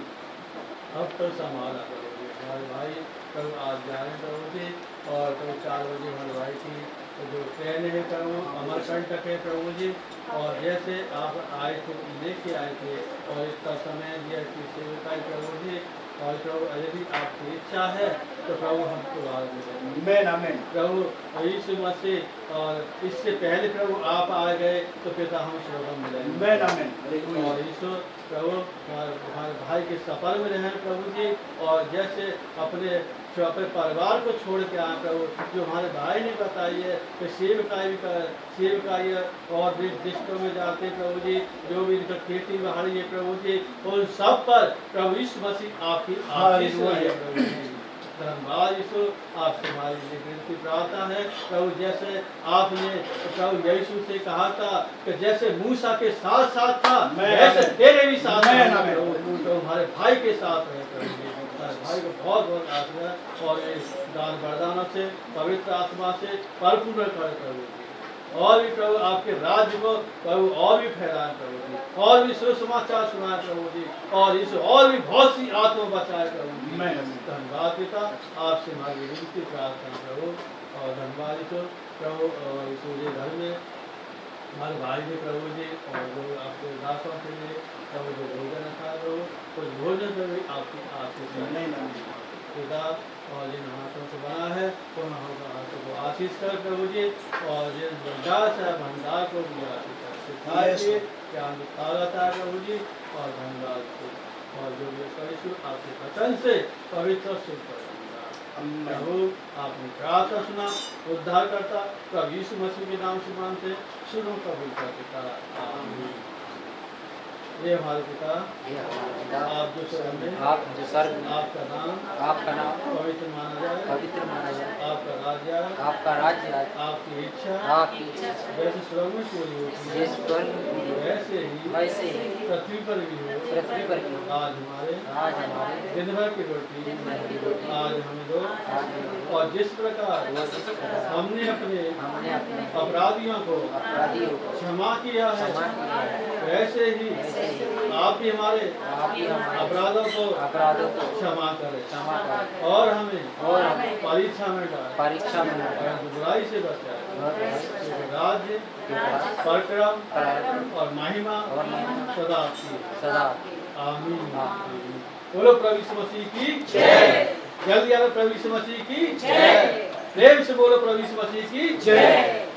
अब तक संभाला प्रभु जी। हमारे भाई प्रभु आज जा रहे हैं प्रभु जी, और प्रभु 4 बजे हमारे भाई की जो ट्रेन है प्रभु अमरकंटक है प्रभु जी। और जैसे आप आए थे, लेके आए थे, और इतना समय दिया कि सेवकाई प्रभु जी, और प्रभु यदि आपकी इच्छा है तो प्रभु हमको आमेन प्रभु यीशु मसीह। और इससे पहले प्रभु आप आ गए तो पिता हम श्रोता मिलेंगे। और यीशु प्रभु हमारे भाई के सफर में रहें प्रभु जी, और जैसे अपने परिवार को छोड़ के आए प्रभु, जो हमारे भाई ने बताई है कि सेवकाई और भी डिस्ट्रिक्टों में जाते प्रभु जी, जो भी इनका खेती बाड़ी है प्रभु जी, उन सब पर प्रभु यीशु मसीह आपकी आशीष है प्रभु जी। धन्यवाद यीशु, आपसे हमारी विनती प्रार्थना है प्रभु, जैसे आपने प्रभु यीशु से कहा था कि जैसे मूसा के साथ साथ था, वैसे तेरे भी साथ प्रभु हमारे भाई के साथ है प्रभु जी। भाई को बहुत बहुत आशीर्वाद और दान वरदानों से, पवित्र आत्मा से परिपूर्ण कर प्रभु जी। और भी प्रभु आपके राज्य को प्रभु और भी फैलाए प्रभु जी, और भी सुसमाचार सुनाए प्रभु जी, और इसे और भी बहुत सी आत्मा बचाए प्रभु जी। धन्यवाद पिता, आपसे हमारी विनती प्रार्थना प्रभु। और धन्यवाद यीशु प्रभु, यीशु जी घर में हमारे भाई जी प्रभु जी, और जो आपके दासों के लिए प्रभु जो भोजन रखा है प्रभु, उस भोजन में भी आपकी आशीष पिता, और जिन हाथों से बना है उन हाथों को आशीष कर प्रभु जी, और जिन भंडार से भंडार को भी आशीष कर ताकत है प्रभु जी। और धन्यवाद, और जो भी आपके वचन से पवित्र शुभ प्रभु आपने प्रार्थना सुना, उद्धार करता प्रभु यीशु मसीह के नाम से मानते, शुरू कबूल करता। हे हमारे पिता, हे हमारे पिता, आप जो स्वर्ग में, आप जो स्वर्ग में, आपका नाम आपका नाम पवित्र माना जाए, पवित्र माना जाए, आपका राज्य आए, आपका राज्य आए, आपकी इच्छा आपकी इच्छा जैसे स्वर्ग में पूरी होती है, जिस स्वर्ग में पूरी हो, वैसे ही ही पृथ्वी पर भी हो। पृथ्वी पर भी हो। आज हमारे आज हमारे दिन भर की रोटी दिन भर की रोटी आज हमें दो, आज हमें दो, और जिस प्रकार और जिस प्रकार हमने अपने हमने अपने अपराधियों को अपराधियों को क्षमा किया है, क्षमा किया है, वैसे ही वैसे ही आप भी हमारे आप भी हमारे अपराधों को अपराधों को क्षमा करें, क्षमा करें, और हमें और हमें परीक्षा में डालें, परीक्षा में न डालें, परंतु बुराई से बचाएं। और क्योंकि राज्य, राज्य, पराक्रम पराक्रम और महिमा और महिमा सदा आपकी है। सदा आमीन। आमीन। बोलो प्रभु यीशु मसीह की जय। जल्दी आ रहे प्रभु यीशु मसीह की जय। प्रेम से बोलो प्रभु यीशु मसीह की जय।